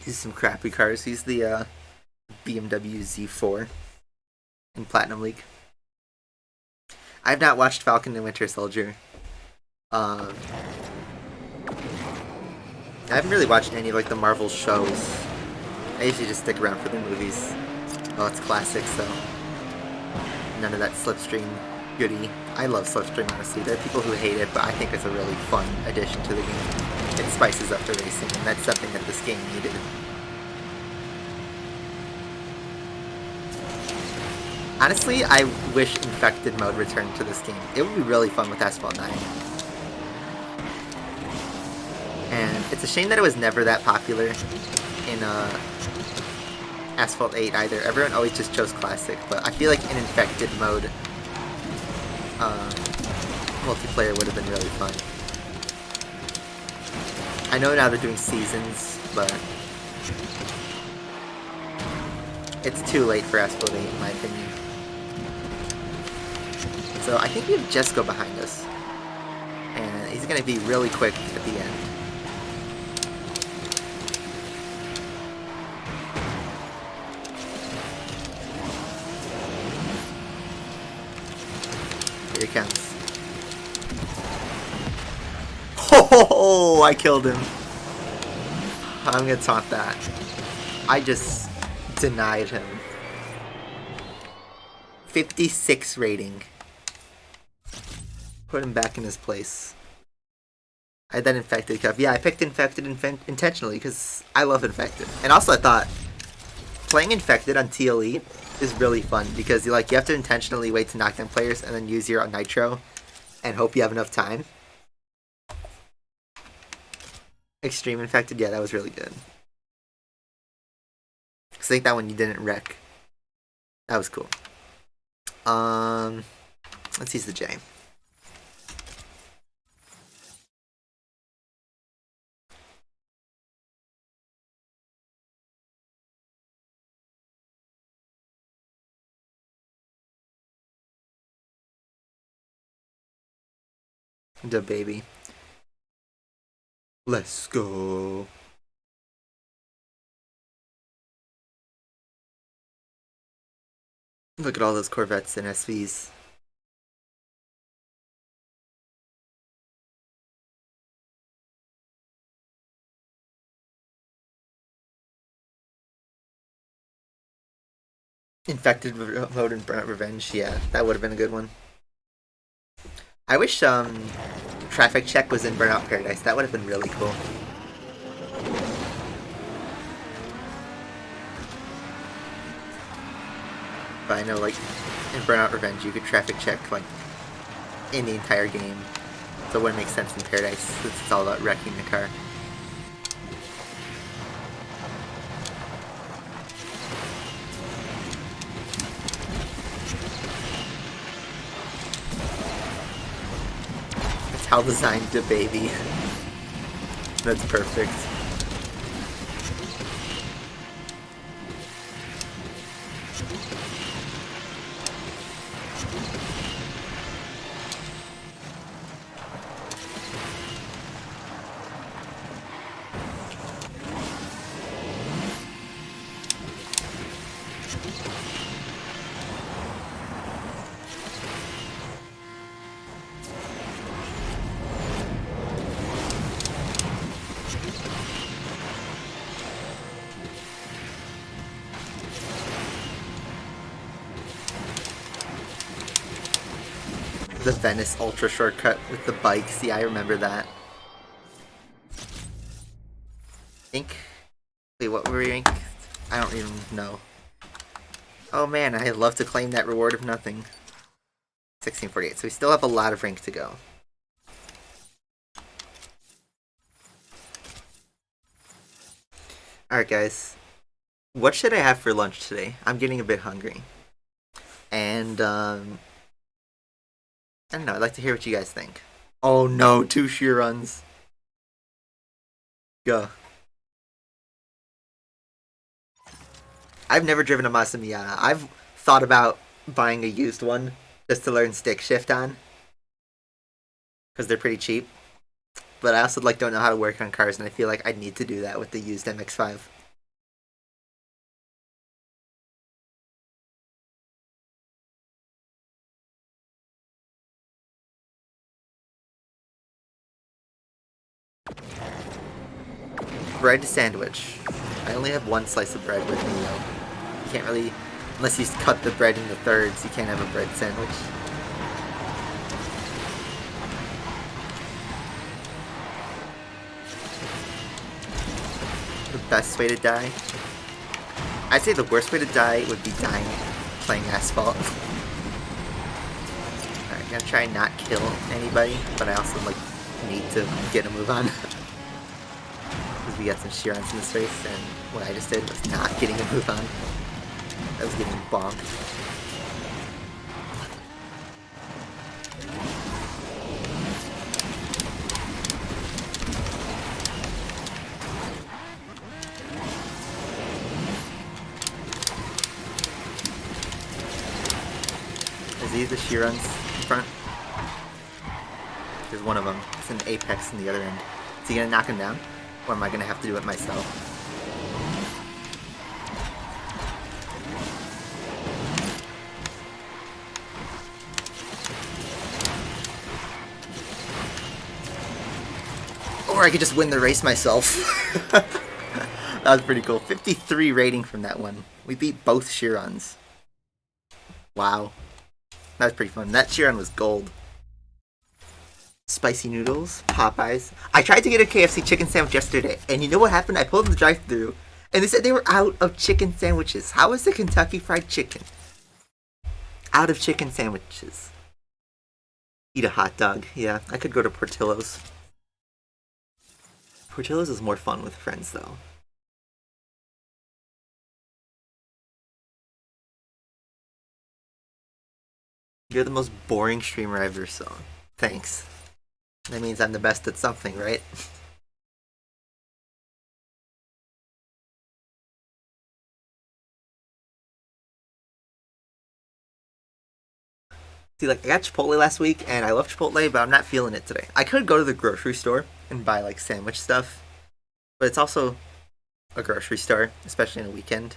He's some crappy cars. He's the BMW Z4 in Platinum League. I've not watched Falcon and Winter Soldier. I haven't really watched any of like the Marvel shows. I usually just stick around for the movies. Oh, it's classic, so none of that Slipstream goody. I love Slipstream, honestly. There are people who hate it, but I think it's a really fun addition to the game. It spices up the racing, and that's something that this game needed. Honestly, I wish Infected mode returned to this game. It would be really fun with Asphalt 9. And it's a shame that it was never that popular in Asphalt 8 either. Everyone always just chose Classic, but I feel like in Infected mode, multiplayer would have been really fun. I know now they're doing seasons, but it's too late for Asphalt 8 in my opinion. So I think we have Jesko behind us. And he's going to be really quick at the end. Here he comes. Oh, I killed him. I'm going to taunt that. I just denied him. 56 rating. Put him back in his place. I then Infected Cup. Yeah, I picked Infected intentionally because I love Infected. And also I thought playing Infected on TLE is really fun because you have to intentionally wait to knock down players and then use your Nitro and hope you have enough time. Extreme Infected, yeah, that was really good. I think that one you didn't wreck. That was cool. Let's use the J. The baby. Let's go. Look at all those Corvettes and SVs. Infected mode and Burnout Revenge, yeah, that would have been a good one. I wish Traffic Check was in Burnout Paradise. That would have been really cool. But I know, like, in Burnout Revenge, you could Traffic Check, like, in the entire game. So it wouldn't make sense in Paradise, since it's all about wrecking the car. How designed the baby. That's perfect. The Venice Ultra shortcut with the bikes. Yeah, I remember that. Wait, what were we ranked? I don't even know. Oh man, I'd love to claim that reward of nothing. 1648, so we still have a lot of rank to go. Alright guys, what should I have for lunch today? I'm getting a bit hungry. And, I don't know, I'd like to hear what you guys think. Oh no, 2 sheer runs. Go. I've never driven a Mazda Miata. I've thought about buying a used one just to learn stick shift on. Because they're pretty cheap. But I also don't know how to work on cars, and I feel like I'd need to do that with the used MX-5. Bread sandwich. I only have 1 slice of bread with me though. You can't really, unless you cut the bread into thirds, you can't have a bread sandwich. The best way to die? I'd say the worst way to die would be dying playing Asphalt. Alright, gonna try and not kill anybody, but I also like need to get a move on. Because we got some Sheerons in this race, and what I just did was not getting a move on. I was getting bonked. Is these the Sheerons in front? There's one of them. It's an Apex in the other end. Is he gonna knock him down? Or am I gonna have to do it myself? Or I could just win the race myself. That was pretty cool. 53 rating from that one. We beat both Sheerons. Wow. That was pretty fun. That Sheeron was gold. Spicy noodles, Popeyes. I tried to get a KFC chicken sandwich yesterday, and you know what happened? I pulled the drive-thru, and they said they were out of chicken sandwiches. How is the Kentucky Fried Chicken out of chicken sandwiches? Eat a hot dog. Yeah, I could go to Portillo's. Portillo's is more fun with friends, though. You're the most boring streamer I ever saw. Thanks. That means I'm the best at something, right? See, like, I got Chipotle last week, and I love Chipotle, but I'm not feeling it today. I could go to the grocery store and buy, like, sandwich stuff, but it's also a grocery store, especially on a weekend.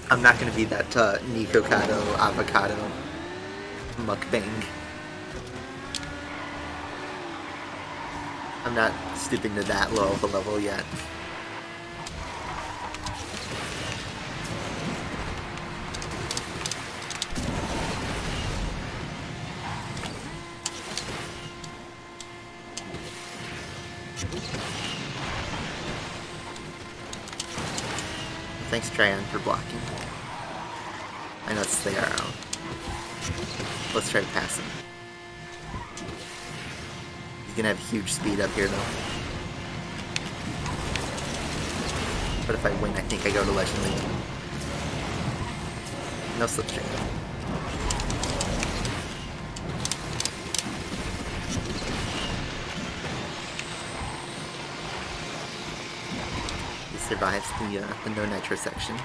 I'm not gonna be that Nikocado avocado mukbang. I'm not stooping to that low of a level yet. Thanks, Tryon, for blocking. I know it's there. Let's try to pass him. He's gonna have huge speed up here, though. But if I win, I think I go to Legend League. No slipstream. He survives the no nitro section.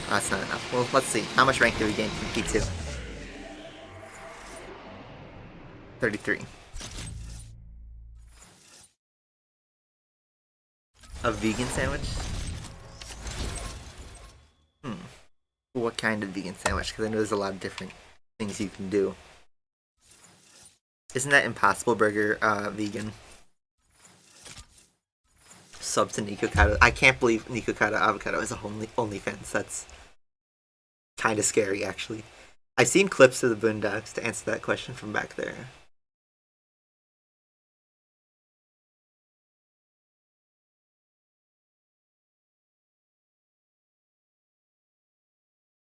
That's not enough. Well, let's see. How much rank do we gain from P2? 33. A vegan sandwich? What kind of vegan sandwich? Because I know there's a lot of different things you can do. Isn't that Impossible Burger vegan? Sub to Nikocado. I can't believe Nikocado Avocado is a OnlyFans. That's kind of scary, actually. I've seen clips of the Boondocks to answer that question from back there.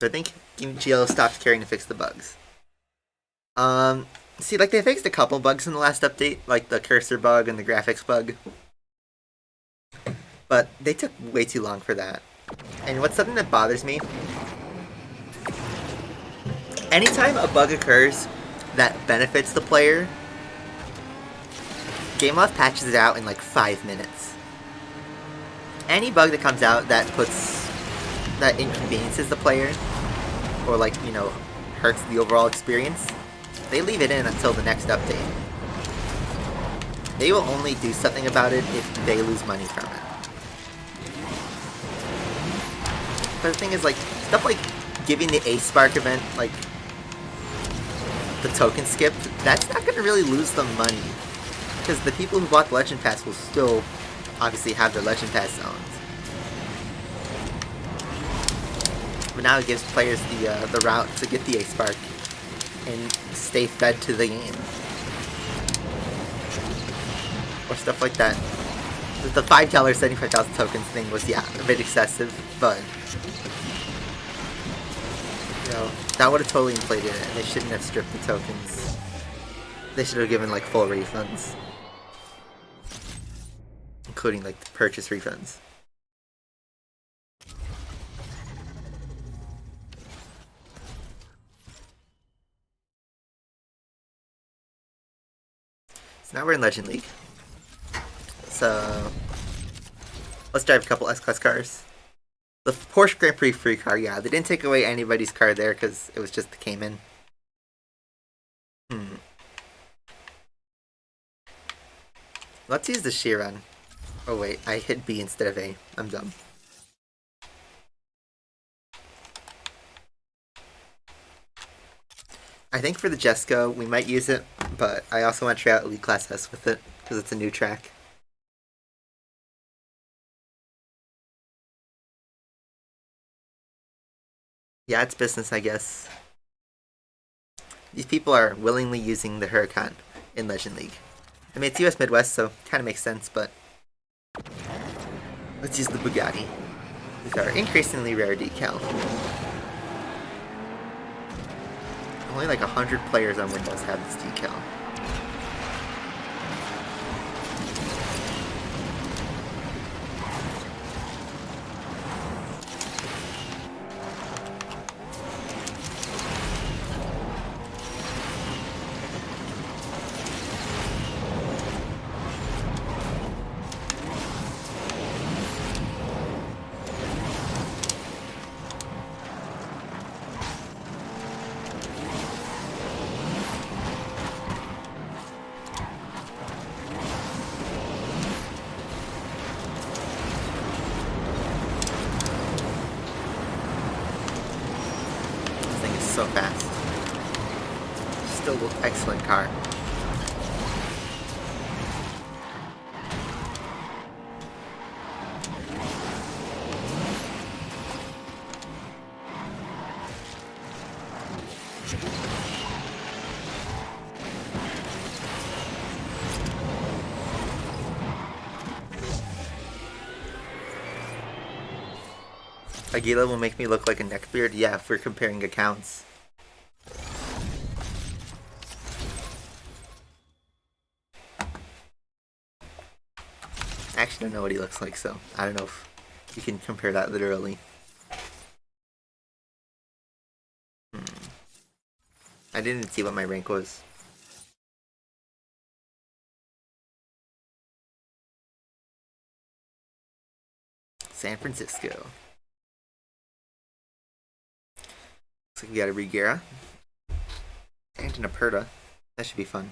So I think GLO stopped caring to fix the bugs. See, like, they fixed a couple bugs in the last update, like the cursor bug and the graphics bug. But they took way too long for that. And what's something that bothers me? Anytime a bug occurs that benefits the player, Gameloft patches it out in like 5 minutes. Any bug that comes out that inconveniences the player, or like, you know, hurts the overall experience, they leave it in until the next update. They will only do something about it if they lose money from it. But the thing is, like, stuff like giving the Ace Spark event, like, the token skipped, that's not going to really lose them money. Because the people who bought the Legend Pass will still obviously have their Legend Pass zones. But now it gives players the route to get the A-Spark and stay fed to the game. Or stuff like that. The $5 75,000 tokens thing was, yeah, a bit excessive, but you know, that would have totally inflated it, and they shouldn't have stripped the tokens. They should have given like full refunds, including like the purchase refunds. So now we're in Legend League. So let's drive a couple S-Class cars. The Porsche Grand Prix free car, yeah, they didn't take away anybody's car there because it was just the Cayman. Let's use the Chiron. Oh wait, I hit B instead of A. I'm dumb. I think for the Jesko, we might use it, but I also want to try out Elite Class S with it because it's a new track. Yeah, it's business, I guess. These people are willingly using the Huracan in Legend League. I mean, it's US Midwest, so kind of makes sense, but let's use the Bugatti. These are increasingly rare decal. Only like 100 players on Windows have this decal. So fast. Still excellent car. Aguila will make me look like a neckbeard? Yeah, if we're comparing accounts. I actually don't know what he looks like, so I don't know if you can compare that literally. I didn't see what my rank was. San Francisco. Looks like we got a Rigera. And an Aperta. That should be fun.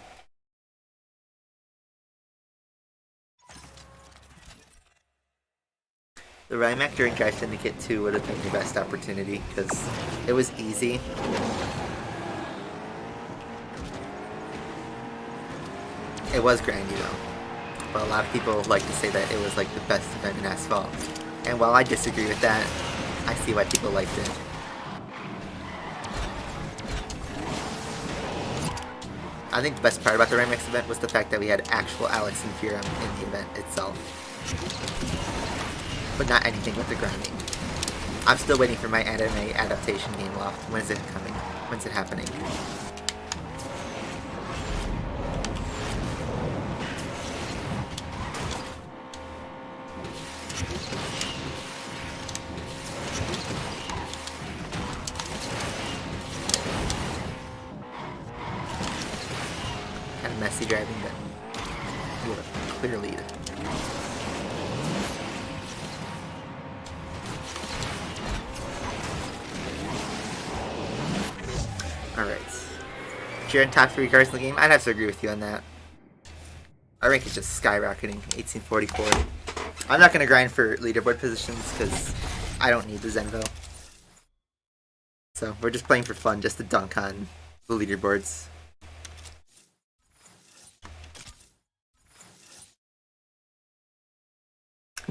The Rimac during Drive Syndicate 2 would have been the best opportunity because it was easy. It was grindy though. But a lot of people like to say that it was like the best event in Asphalt. And while I disagree with that, I see why people liked it. I think the best part about the Rimax event was the fact that we had actual Alex and Furum in the event itself. But not anything with the grinding. I'm still waiting for my anime adaptation game loft. When's it coming? When's it happening? Kind of messy driving, but you have a clear lead. Alright. You're in top 3 cars in the game? I'd have to agree with you on that. Our rank is just skyrocketing. 1844. I'm not going to grind for leaderboard positions because I don't need the Zenvo. So we're just playing for fun, just to dunk on the leaderboards.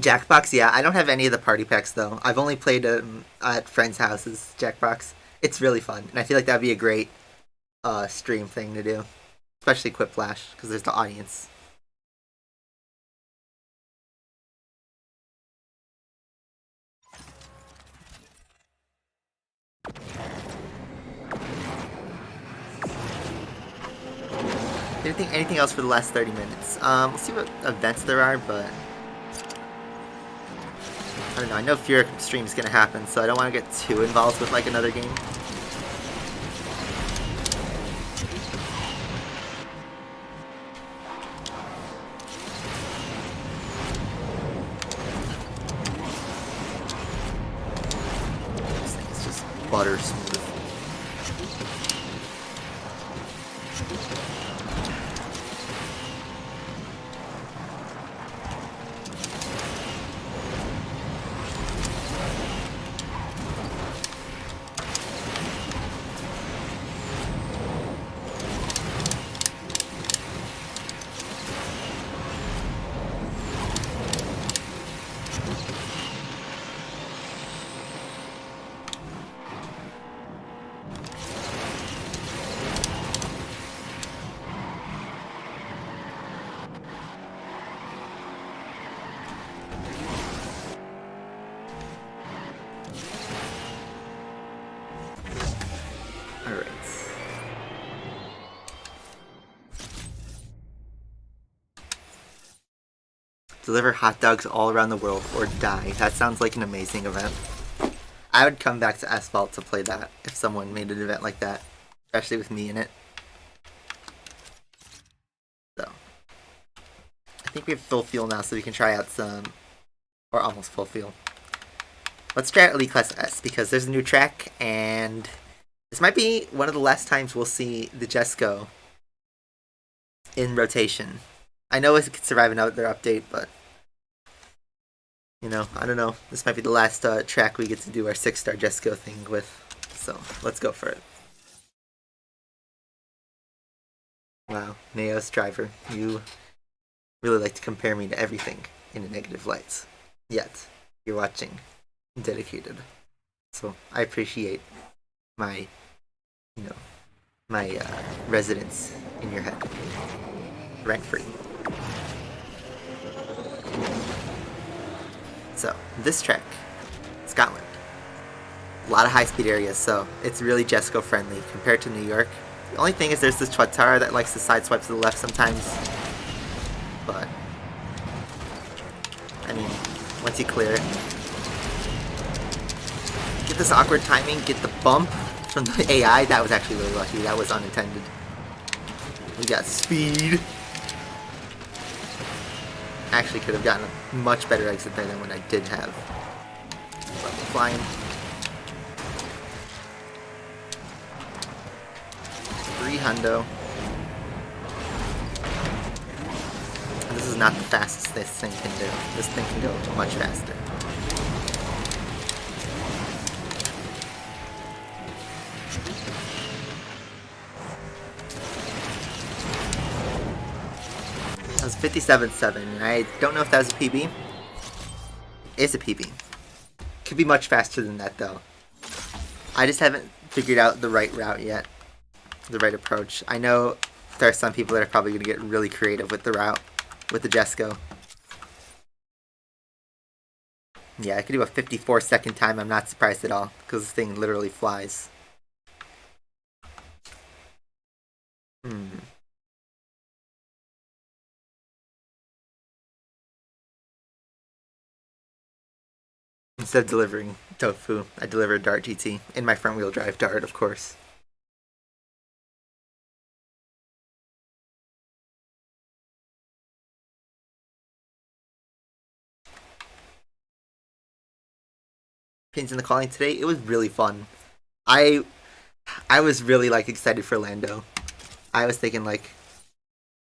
Jackbox, yeah. I don't have any of the party packs though. I've only played at friends' houses. Jackbox. It's really fun, and I feel like that'd be a great stream thing to do, especially Quip Flash because there's the audience. Anything else for the last 30 minutes? Let's see what events there are, but I don't know. I know Fear stream is gonna happen, so I don't want to get too involved with like another game. This thing is just butter smooth. Deliver hot dogs all around the world or die. That sounds like an amazing event. I would come back to Asphalt to play that if someone made an event like that, especially with me in it. So, I think we have full fuel now, so we can try out some, or almost full fuel. Let's try out Elite Class S because there's a new track, and this might be one of the last times we'll see the Jesko in rotation. I know it could survive another update, but you know, I don't know. This might be the last track we get to do our 6-star Jesko thing with, so let's go for it. Wow, Neos driver, you really like to compare me to everything in a negative light. Yet, you're watching dedicated. So I appreciate my, you know, my residence in your head. Rent free. So, this track, Scotland. A lot of high speed areas, so it's really Jesko friendly compared to New York. The only thing is there's this Twatara that likes to sideswipe to the left sometimes. But, I mean, once you clear it, get this awkward timing, get the bump from the AI. That was actually really lucky. That was unintended. We got speed. Actually could have gotten a much better exit there than what I did have. But flying. Hundo. And this is not the fastest this thing can do. This thing can go much faster. That was 57.7, and I don't know if that was a PB. It's a PB. Could be much faster than that, though. I just haven't figured out the right route yet. The right approach. I know there are some people that are probably going to get really creative with the route, with the Jesko. Yeah, I could do a 54-second time. I'm not surprised at all, because this thing literally flies. Instead of delivering tofu, I delivered Dart GT in my front wheel drive Dart, of course. Pins in the calling today, it was really fun. I was really like excited for Lando. I was thinking like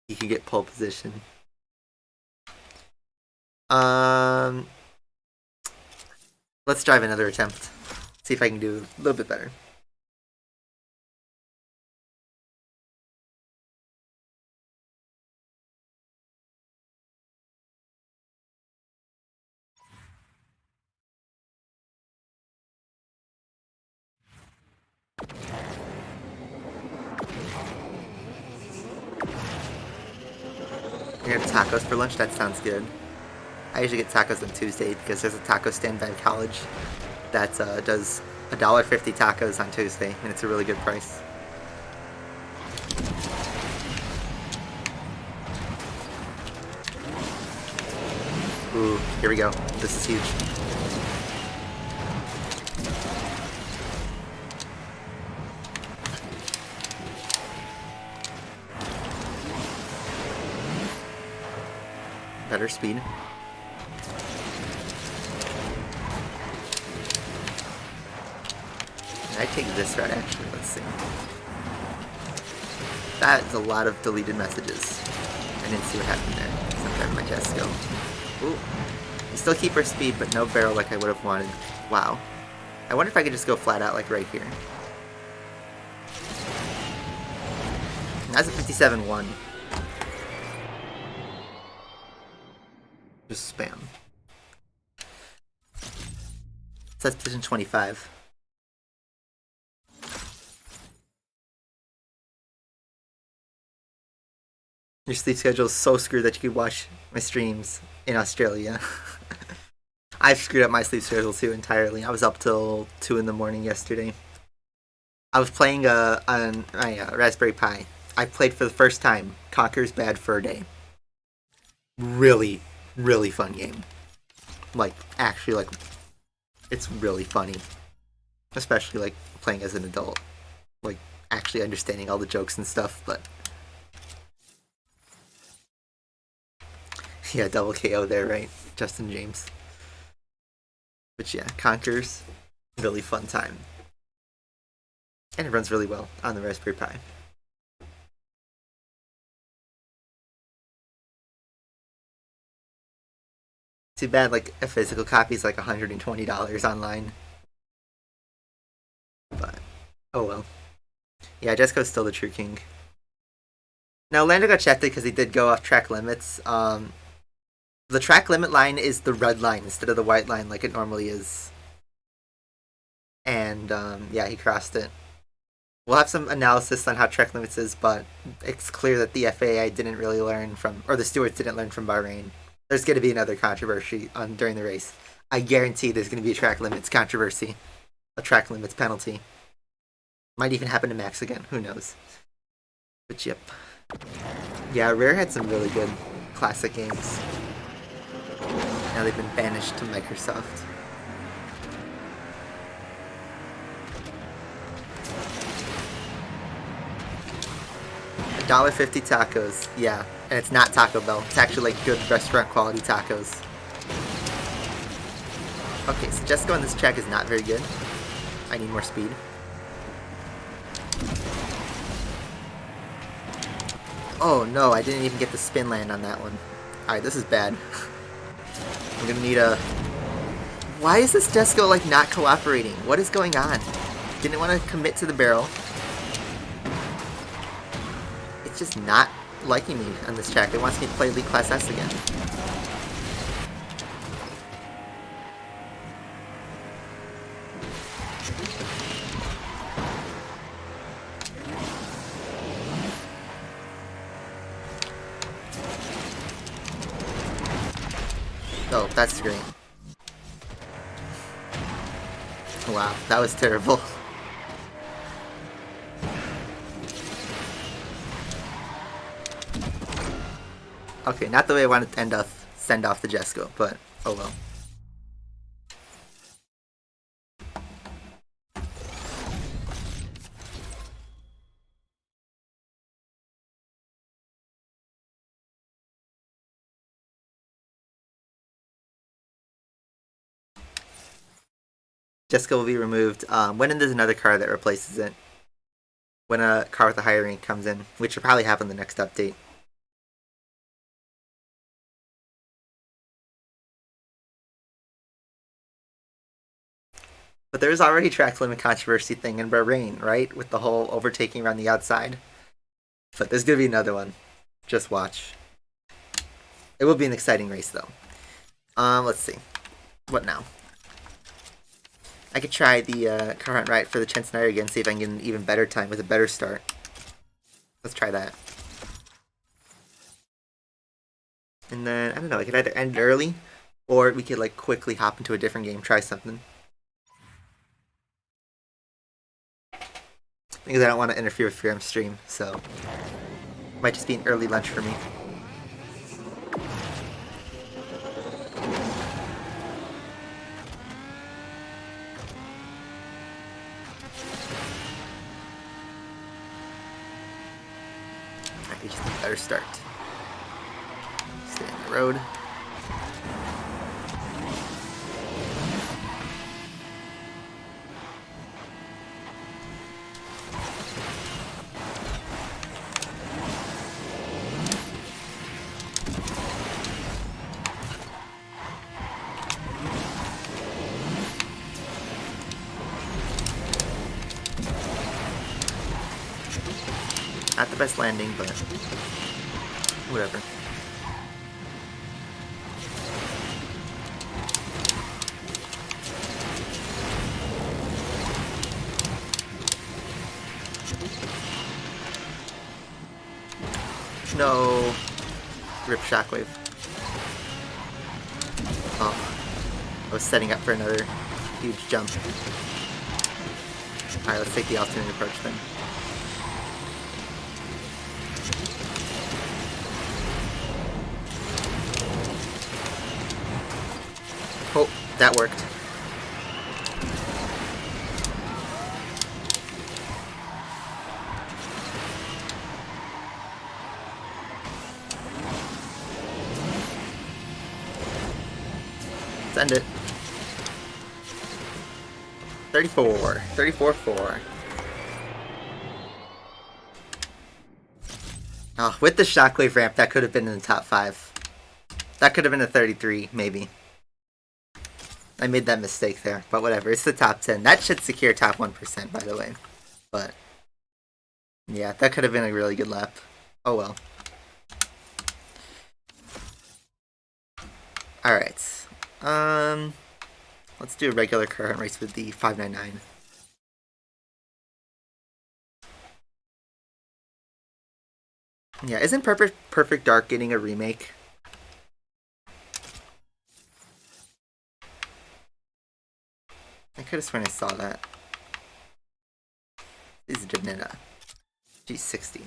he could get pole position. Let's drive another attempt. See if I can do a little bit better. tacos for lunch? That sounds good. I usually get tacos on Tuesday because there's a taco stand by college that does $1.50 tacos on Tuesday, and it's a really good price. Ooh, here we go. This is huge. Better speed. Can I take this route actually? Let's see. That is a lot of deleted messages. I didn't see what happened there. Except I have my Jesko. Ooh. We still keep our speed, but no barrel like I would have wanted. Wow. I wonder if I could just go flat out like right here. That's a 57-1. Just spam. So that's position 25. Your sleep schedule is so screwed that you could watch my streams in Australia. I've screwed up my sleep schedule too entirely. I was up till 2 in the morning yesterday. I was playing on my Raspberry Pi. I played for the first time Conker's Bad Fur Day. Really, really fun game. Like, actually, like, it's really funny. Especially, like, playing as an adult. Like, actually understanding all the jokes and stuff, but... Yeah, double KO there, right? Justin James. But yeah, Conker's really fun time. And it runs really well on the Raspberry Pi. Too bad, like, a physical copy is like $120 online. But, oh well. Yeah, Jesko's still the true king. Now, Lando got shafted because he did go off track limits. The track limit line is the red line instead of the white line like it normally is. And, yeah, he crossed it. We'll have some analysis on how track limits is, but it's clear that the FAA didn't really learn from, or the stewards didn't learn from Bahrain. There's going to be another controversy during the race. I guarantee there's going to be a track limits controversy. A track limits penalty. Might even happen to Max again. Who knows? But yep. Yeah, Rare had some really good classic games. Now they've been banished to Microsoft. $1.50 tacos, yeah. And it's not Taco Bell. It's actually like good restaurant quality tacos. Okay, so Jesko on this track is not very good. I need more speed. Oh no, I didn't even get the spin land on that one. Alright, this is bad. I'm gonna need a... Why is this Jesko like not cooperating? What is going on? Didn't want to commit to the barrel. It's just not liking me on this track. It wants me to play Elite Class S again. Oh, that's great. Wow, that was terrible. Okay, not the way I wanted to send off the Jesko, but oh well. Jesko will be removed when there's another car that replaces it. When a car with a higher rank comes in, which will probably happen in the next update. But there's already track limit controversy thing in Bahrain, right? With the whole overtaking around the outside. But there's gonna be another one. Just watch. It will be an exciting race though. Let's see. What now? I could try the car hunt right for the Centenario again, see if I can get an even better time with a better start. Let's try that. And then, I don't know, I could either end it early, or we could like quickly hop into a different game, try something. Because I don't want to interfere with your stream, so it might just be an early lunch for me. I just need a better start. Stay on the road. Not the best landing, but whatever. No. Rip shockwave. Oh. I was setting up for another huge jump. Alright, let's take the alternate approach then. Oh, that worked. Let's end it. 34. 34-4. Oh, with the shockwave ramp, that could have been in the top 5. That could have been a 33, maybe. I made that mistake there, but whatever. It's the top 10. That should secure top 1%, by the way. But, yeah, that could have been a really good lap. Oh well. Alright. Let's do a regular current race with the 599. Yeah, isn't Perfect Dark getting a remake? I could have sworn I saw that. This is Janina. G60.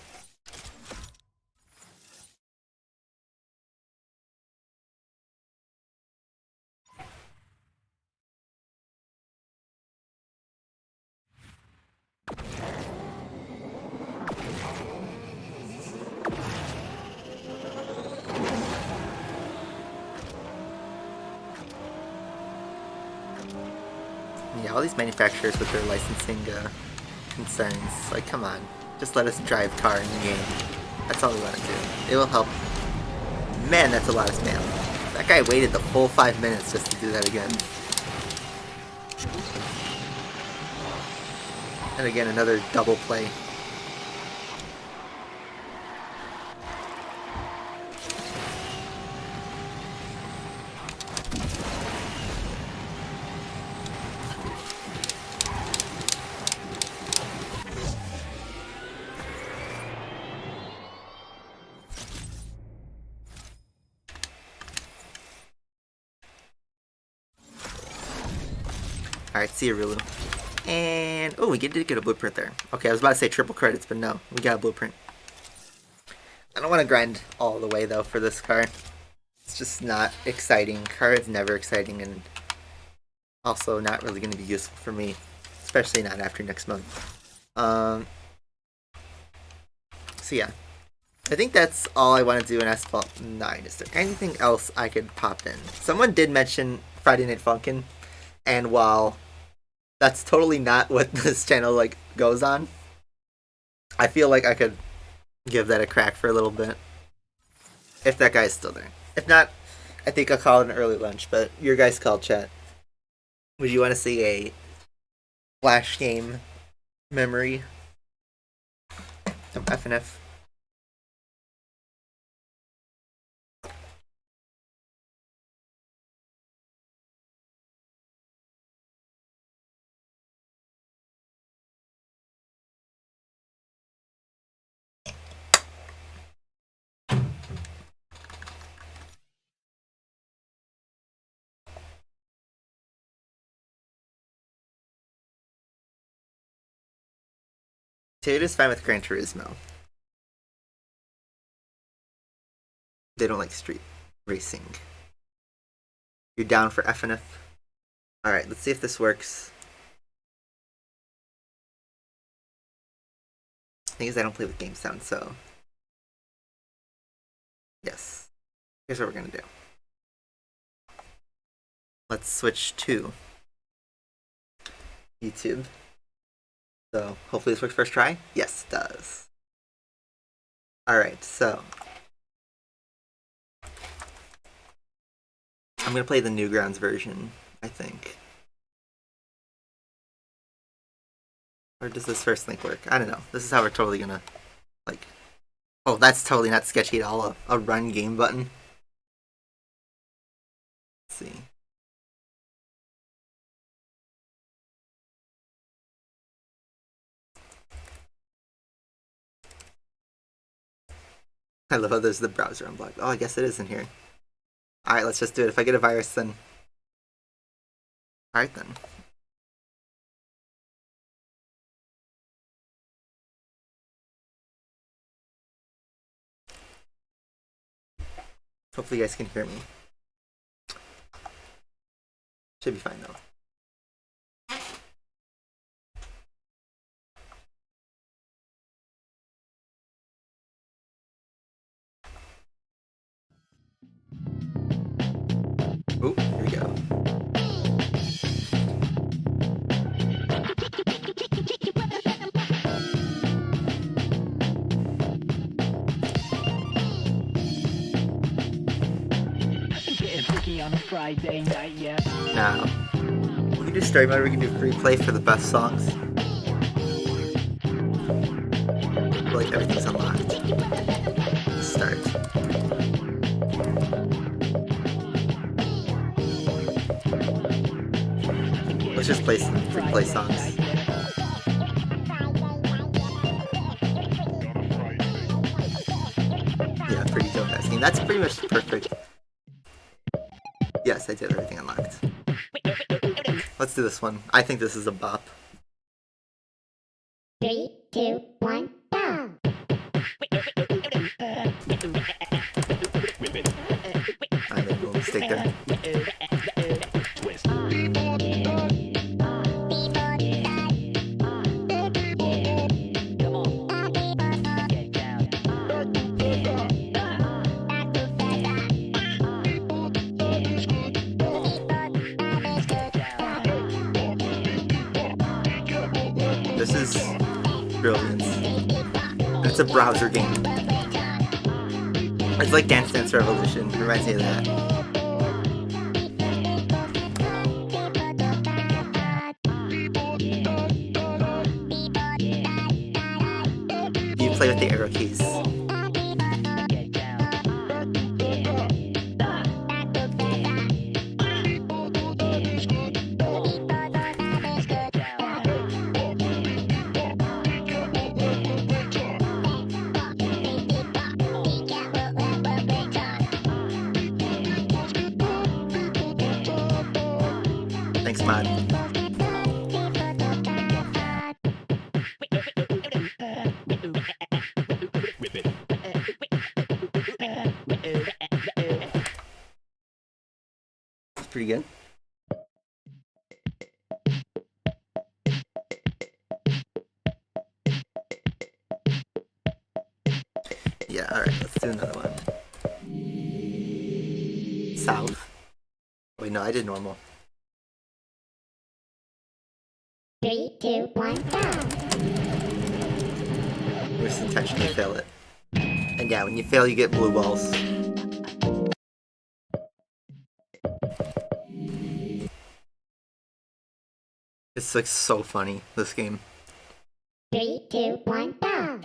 Yeah, all these manufacturers with their licensing concerns. Like, come on. Just let us drive car in the game. That's all we want to do. It will help. Man, that's a lot of spam. That guy waited the full 5 minutes just to do that again. And again, another double play. Alright, see you, Rulu. And, oh, we did get a blueprint there. Okay, I was about to say triple credits, but no, we got a blueprint. I don't want to grind all the way, though, for this car. It's just not exciting. Car is never exciting, and also not really going to be useful for me, especially not after next month. So yeah. I think that's all I want to do in Asphalt 9. Is there anything else I could pop in? Someone did mention Friday Night Funkin', and while that's totally not what this channel like goes on, I feel like I could give that a crack for a little bit. If that guy's still there. If not, I think I'll call it an early lunch, but your guys' call, chat. Would you want to see a Flash game memory of FNF? Toyota's fine with Gran Turismo. They don't like street racing. You're down for FNF? Alright, let's see if this works. The thing is, I don't play with game sound, so... Yes. Here's what we're gonna do. Let's switch to YouTube. So, hopefully this works first try. Yes, it does. Alright, so... I'm gonna play the Newgrounds version, I think. Or does this first link work? I don't know. This is how we're totally gonna, like... Oh, that's totally not sketchy at all. A run game button. Let's see. I love how there's the browser unblocked. Oh, I guess it is in here. Alright, let's just do it. If I get a virus, then... Alright, then. Hopefully you guys can hear me. Should be fine, though. Oh, here we go. On a Friday night, yeah. Now, we can do story mode, we can do free play for the best songs. Like everything's unlocked. Let's start. Let's just play some free play songs. Yeah, pretty dope asking. That's pretty much perfect. Yes, I did everything unlocked. Let's do this one. I think this is a bop. 3, 2, 1, go! I made a little mistake there. This is brilliant. It's a browser game. It's like Dance Dance Revolution. It reminds me of that. You play with the arrow keys. Thanks, man. It's pretty good. Yeah, alright, let's do another one. South. Wait, no, I did normal. 3, 2, 1, go! We just intentionally fail it. And yeah, when you fail, you get blue balls. It's like so funny, this game. 3, 2, 1, go!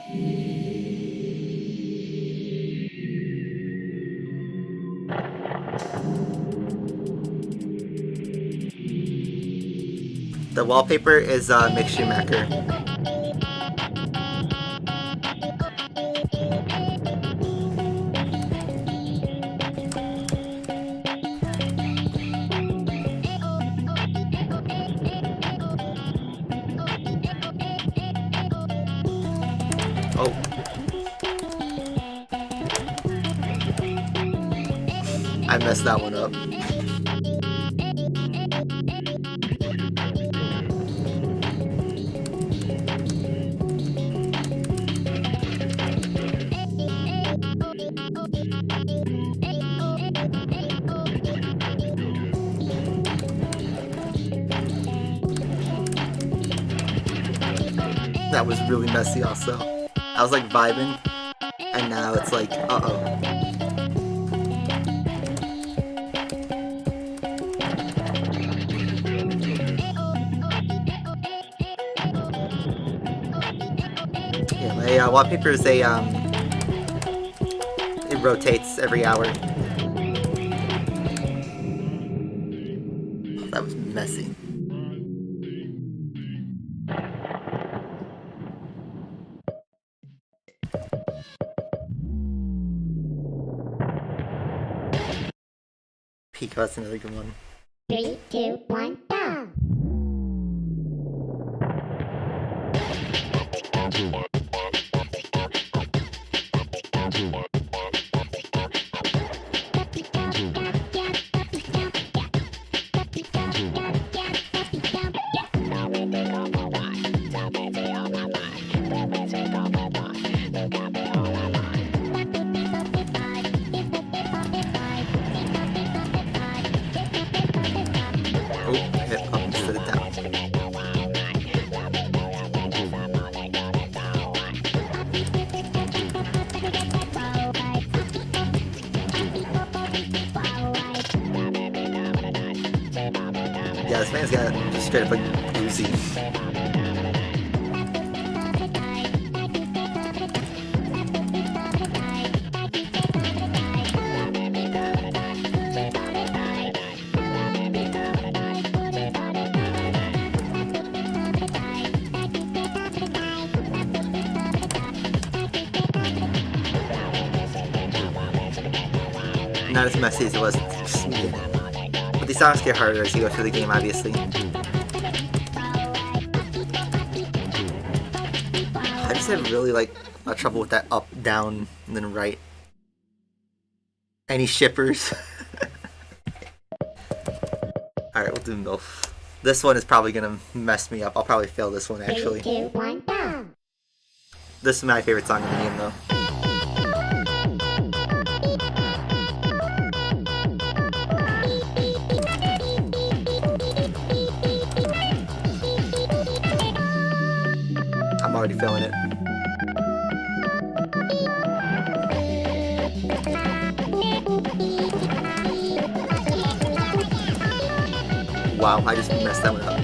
The wallpaper is Mick Schumacher. I messed that one up. That was really messy also. I was like vibing, and now it's like, uh-oh. Yeah, my wallpaper is it rotates every hour. Oh, that was messy. Pico, that's another good one. 3, 2, 1, go! Yeah, this man's got just straight up like Uzi. Not as messy as it was. But these songs get harder as you go through the game, obviously. I just have really like trouble with that up, down, and then right. Any shippers? Alright, we'll do MILF. This one is probably gonna mess me up. I'll probably fail this one actually. 3, 2, 1, go! This is my favorite song in the game though. I'm already feeling it. Wow, I just messed that one up.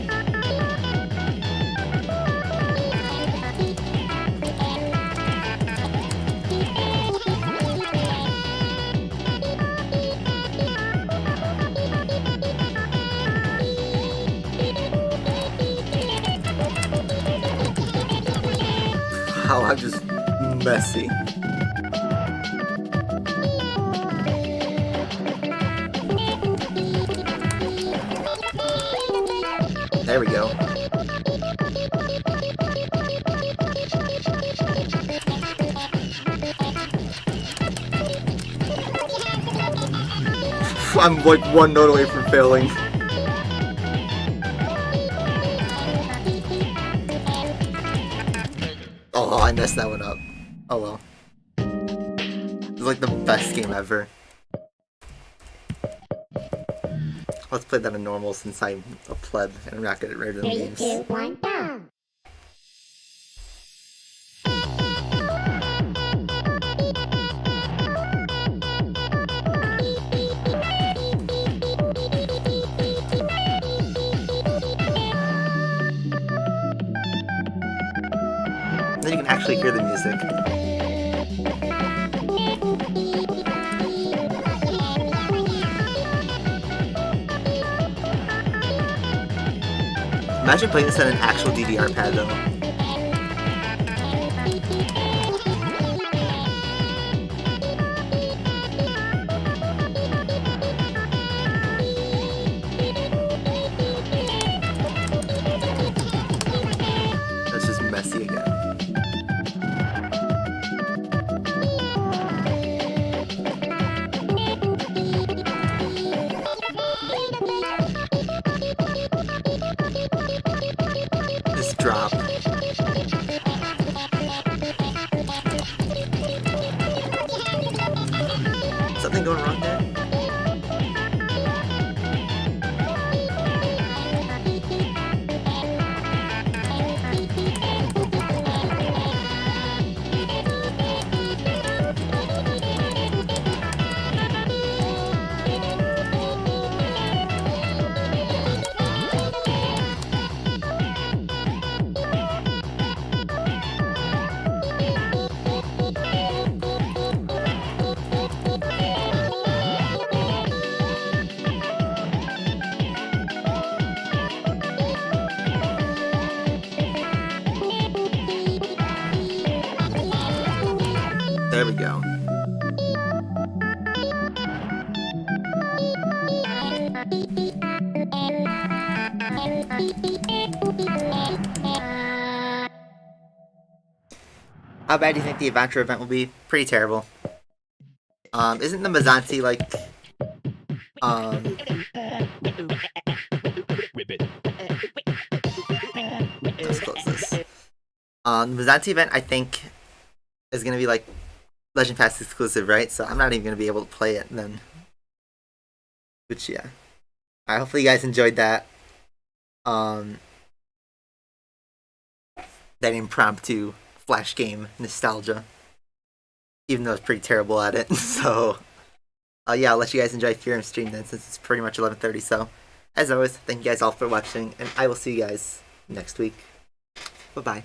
How I'm just messy. There we go. I'm like one note away from failing. Oh, I messed that one up. Oh well. It's like the best game ever. Let's play that in normal since I'm a pleb and I'm not good at random 3, games. 2, 1, go! Then you can actually hear the music. Imagine playing this on an actual DDR pad though. That's just messy again. There we go. How bad do you think the adventure event will be? Pretty terrible. Isn't the Mazanti like let's close this. The Mazanti event I think is gonna be like Legend Pass exclusive, right? So I'm not even gonna be able to play it then. Which yeah. Alright, hopefully you guys enjoyed that. That impromptu Flash game nostalgia. Even though it's pretty terrible at it. So yeah, I'll let you guys enjoy Theorem stream then since it's pretty much 11:30. So as always, thank you guys all for watching, and I will see you guys next week. Bye bye.